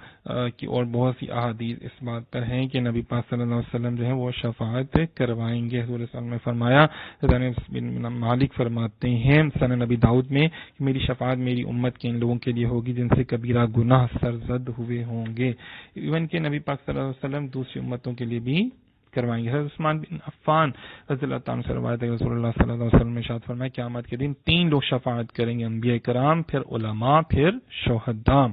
کی اور بہت سی احادیث اس بات پر ہیں کہ نبی پاک صلی اللہ علیہ وسلم جو ہے وہ شفاعت کروائیں گے. حضور صلی اللہ علیہ وسلم نے فرمایا، انس بن مالک فرماتے ہیں سنن نبی داؤد میں کہ میری شفاعت میری امت کے ان لوگوں کے لیے ہوگی جن سے کبیرہ گناہ سرزد ہوئے ہوں گے. ایون کہ نبی پاک صلی اللہ علیہ وسلم دوسری امتوں کے لیے بھی کروائیں گے. حضرت عثمان بن عفان رضی اللہ تعالیٰ عنہ سے روایت ہے رسول اللہ صلی اللہ علیہ وسلم نے ارشاد فرمایا قیامت کے دن 3 لوگ شفاعت کریں گے، انبیاء کرام، پھر علماء، پھر شہداء.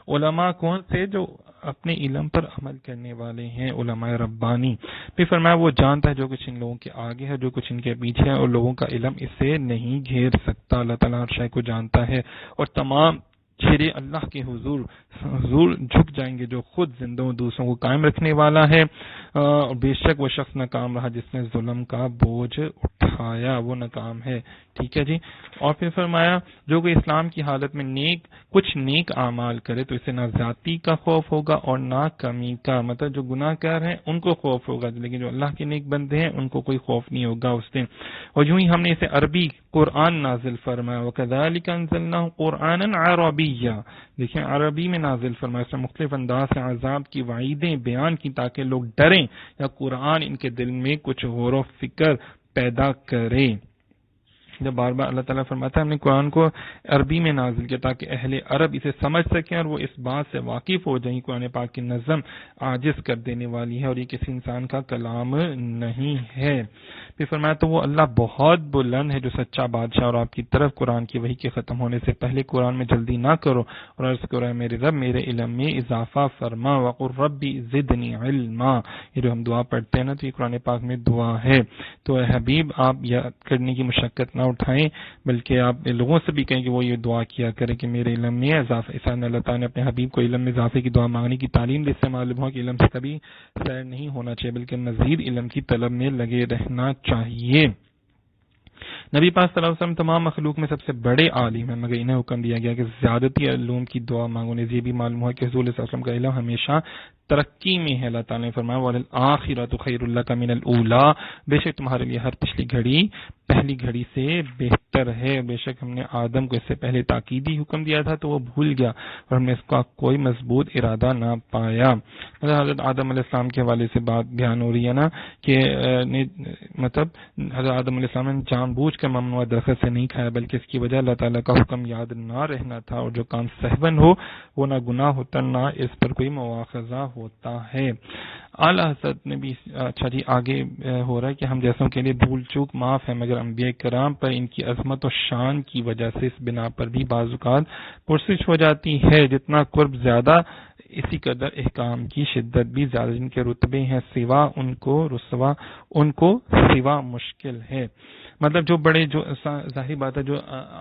علماء کون سے؟ جو اپنے علم پر عمل کرنے والے ہیں، علماء ربانی. پھر فرمایا وہ جانتا ہے جو کچھ ان لوگوں کے آگے ہے، جو کچھ ان کے پیچھے ہے، اور لوگوں کا علم اسے نہیں گھیر سکتا. اللہ تعالیٰ ہر شے کو جانتا ہے اور تمام چہرے اللہ کے حضور جھک جائیں گے جو خود زندہ دوسروں کو قائم رکھنے والا ہے. اور بے شک وہ شخص ناکام رہا جس نے ظلم کا بوجھ اٹھایا، وہ ناکام ہے. ٹھیک ہے جی. اور پھر فرمایا جو کہ اسلام کی حالت میں کچھ نیک اعمال کرے تو اسے نہ ذاتی کا خوف ہوگا اور نہ کمی کا. مطلب جو گناہ کار ہیں ان کو خوف ہوگا، لیکن جو اللہ کے نیک بندے ہیں ان کو کوئی خوف نہیں ہوگا اس دن. اور یوں ہی ہم نے اسے عربی قرآن نازل فرمایا، وَكَذَلِكَ أَنزَلْنَاهُ قُرْآنًا عَرَبِيًّا. دیکھیں عربی میں نازل فرمایا، اس میں مختلف انداز سے عذاب کی وعیدیں بیان کی تاکہ لوگ ڈریں یا قرآن ان کے دل میں کچھ غور و فکر پیدا کرے. جب بار بار اللہ تعالیٰ فرماتا ہے ہم نے قرآن کو عربی میں نازل کیا تاکہ اہل عرب اسے سمجھ سکیں اور وہ اس بات سے واقف ہو جائیں قرآن پاک کی نظم عاجز کر دینے والی ہے اور یہ کسی انسان کا کلام نہیں ہے. پھر فرمایا تو وہ اللہ بہت بلند ہے جو سچا بادشاہ، اور آپ کی طرف قرآن کی وحی کے ختم ہونے سے پہلے قرآن میں جلدی نہ کرو اور عرض کرو میرے رب میرے علم میں اضافہ فرما، وقل ربی زدنی علما. یہ جو ہم دعا پڑھتے ہیں نا تو یہ قرآن پاک میں دعا ہے. تو اے حبیب آپ یاد کرنے کی مشقت نہ اٹھائیں بلکہ آپ لوگوں سے بھی کہیں کہ وہ یہ دعا کیا کریں کہ میرے علم میں اضافہ. اس لیے اللہ تعالیٰ نے اپنے حبیب کو علم میں اضافے کی دعا مانگنے کی تعلیم دی. اس سے معلوم ہو کہ علم سے کبھی سیر نہیں ہونا چاہیے بلکہ مزید علم کی طلب میں لگے رہنا چاہیے. نبی پاک صلی اللہ علیہ وسلم تمام مخلوق میں سب سے بڑے عالم ہیں، مگر انہیں حکم دیا گیا کہ زیادتی علوم کی دعا مانگو۔ یہ بھی معلوم ہوا کہ حضور صلی اللہ علیہ وسلم کا علم ہمیشہ ترقی میں ہے۔ اللہ تعالیٰ نے فرمایا وَالْآخِرَةُ خَيْرٌ لَكَ مِنَ الْأُولَىٰ، بے شک تمہارے لیے ہر پچھلی گھڑی پہلی گھڑی سے بہتر ہے۔ بے شک ہم نے آدم کو اس سے پہلے تاکیدی حکم دیا تھا تو وہ بھول گیا اور ہم نے اس کا کوئی مضبوط ارادہ نہ پایا۔ حضرت آدم علیہ السلام کے حوالے سے بات بیان ہو رہی ہے نا کہ مطلب حضرت آدم علیہ السلام نے جان بوجھ کر ممنوع درخت سے نہیں کھایا، بلکہ اس کی وجہ اللہ تعالیٰ کا حکم یاد نہ رہنا تھا، اور جو کام سہون ہو وہ نہ گناہ ہوتا نہ اس پر کوئی مواخذہ ہوتا ہے۔ اعلی حضرت نے بھی اچھا جی آگے ہو رہا ہے کہ ہم جیسوں کے لیے بھول چوک معاف ہے، مگر انبیاء کرام پر ان کی عظمت و شان کی وجہ سے اس بنا پر بھی بعض اوقات پرسش ہو جاتی ہے۔ جتنا قرب زیادہ اسی قدر احکام کی شدت بھی زیادہ، جن کے رتبے ہیں سوا ان کو سوا مشکل ہے۔ مطلب جو بڑے، جو ظاہر بات ہے جو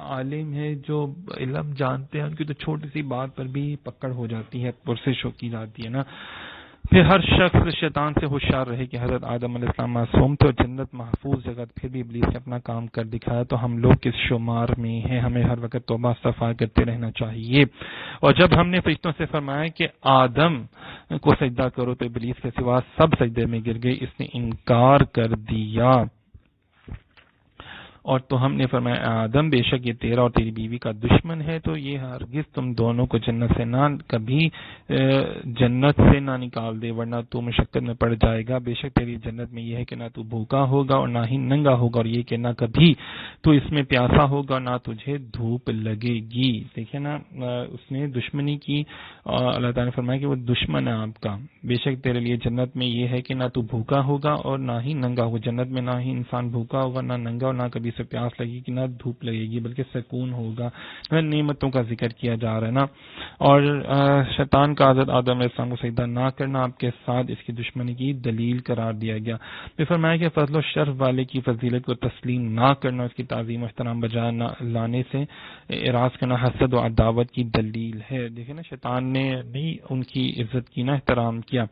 عالم ہے، جو علم جانتے ہیں، ان کی تو چھوٹی سی بات پر بھی پکڑ ہو جاتی ہے، پرسش کی جاتی ہے نا۔ پھر ہر شخص شیطان سے ہوشیار رہے کہ حضرت آدم علیہ السلام معصوم تھے اور جنت محفوظ جگہ، پھر بھی ابلیس نے اپنا کام کر دکھایا، تو ہم لوگ کس شمار میں ہیں؟ ہمیں ہر وقت توبہ استغفار کرتے رہنا چاہیے۔ اور جب ہم نے فرشتوں سے فرمایا کہ آدم کو سجدہ کرو تو ابلیس کے سوا سب سجدے میں گر گئے، اس نے انکار کر دیا۔ اور تو ہم نے فرمایا آدم بے شک یہ تیرا اور تیری بیوی کا دشمن ہے، تو یہ ہرگز تم دونوں کو جنت سے نہ کبھی جنت سے نہ نکال دے، ورنہ تو مشقت میں پڑ جائے گا۔ بے شک تیری جنت میں یہ ہے کہ نہ تو بھوکا ہوگا اور نہ ہی ننگا ہوگا، اور یہ کہ نہ کبھی تو اس میں پیاسا ہوگا نہ تجھے دھوپ لگے گی۔ دیکھیں نا اس نے دشمنی کی، اللہ تعالیٰ نے فرمایا کہ وہ دشمن ہے آپ کا۔ بے شک تیرے لیے جنت میں یہ ہے کہ نہ تو بھوکا ہوگا اور نہ ہی ننگا ہوگا۔ جنت میں نہ ہی انسان بھوکا ہوگا نہ ننگا، اور نہ کبھی سے پیاس لگے گی نہ دھوپ لگے گی، بلکہ سکون ہوگا۔ نعمتوں کا ذکر کیا جا رہا ہے نا۔ اور شیطان کا حضرت آدم علیہ السلام کو سجدہ نہ کرنا آپ کے ساتھ اس کی دشمنی کی دلیل قرار دیا گیا۔ پھر فرمایا کہ فضل و شرف والے کی فضیلت کو تسلیم نہ کرنا، اس کی تعظیم و احترام بجا لانے سے اعراض کرنا حسد و عداوت کی دلیل ہے۔ دیکھیں نا شیطان نے نہیں ان کی عزت کی، نہ احترام کیا۔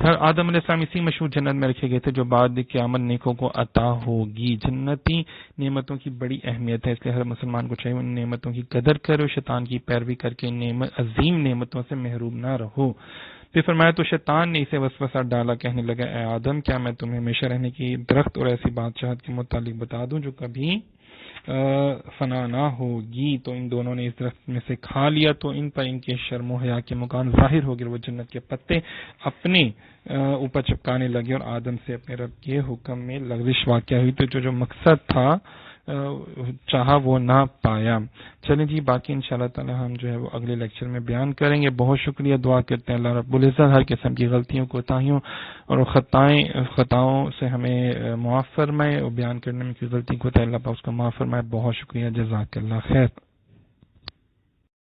آدم علیہ السلام اسی مشہور جنت میں رکھے گئے تھے جو بعد قیامت نیکوں کو عطا ہوگی۔ جنتی نعمتوں کی بڑی اہمیت ہے، اس لیے ہر مسلمان کو چاہیے ان نعمتوں کی قدر کرو، شیطان کی پیروی کر کے عظیم نعمتوں سے محروم نہ رہو۔ پھر فرمایا تو شیطان نے اسے وسوسہ ڈالا، کہنے لگا اے آدم کیا میں تمہیں ہمیشہ رہنے کی درخت اور ایسی بادشاہت کے متعلق بتا دوں جو کبھی فنا نہ ہوگی؟ تو ان دونوں نے اس درخت میں سے کھا لیا تو ان پر ان کے شرم و حیا کے مکان ظاہر ہو گئے، وہ جنت کے پتے اپنے اوپر چپکانے لگے اور آدم سے اپنے رب کے حکم میں لغزش واقع ہوئی، تو جو مقصد تھا چاہا وہ نہ پایا۔ چلیں جی باقی انشاءاللہ تعالی ہم جو ہے وہ اگلے لیکچر میں بیان کریں گے۔ بہت شکریہ، دعا کرتے ہیں اللہ رب العزت ہر قسم کی غلطیوں کوتاہیوں اور خطاؤں سے ہمیں معاف فرمائے، اور بیان کرنے میں کوئی غلطی کوتاہی اللہ پاک اس کو معاف فرمائے۔ بہت شکریہ، جزاک اللہ خیر۔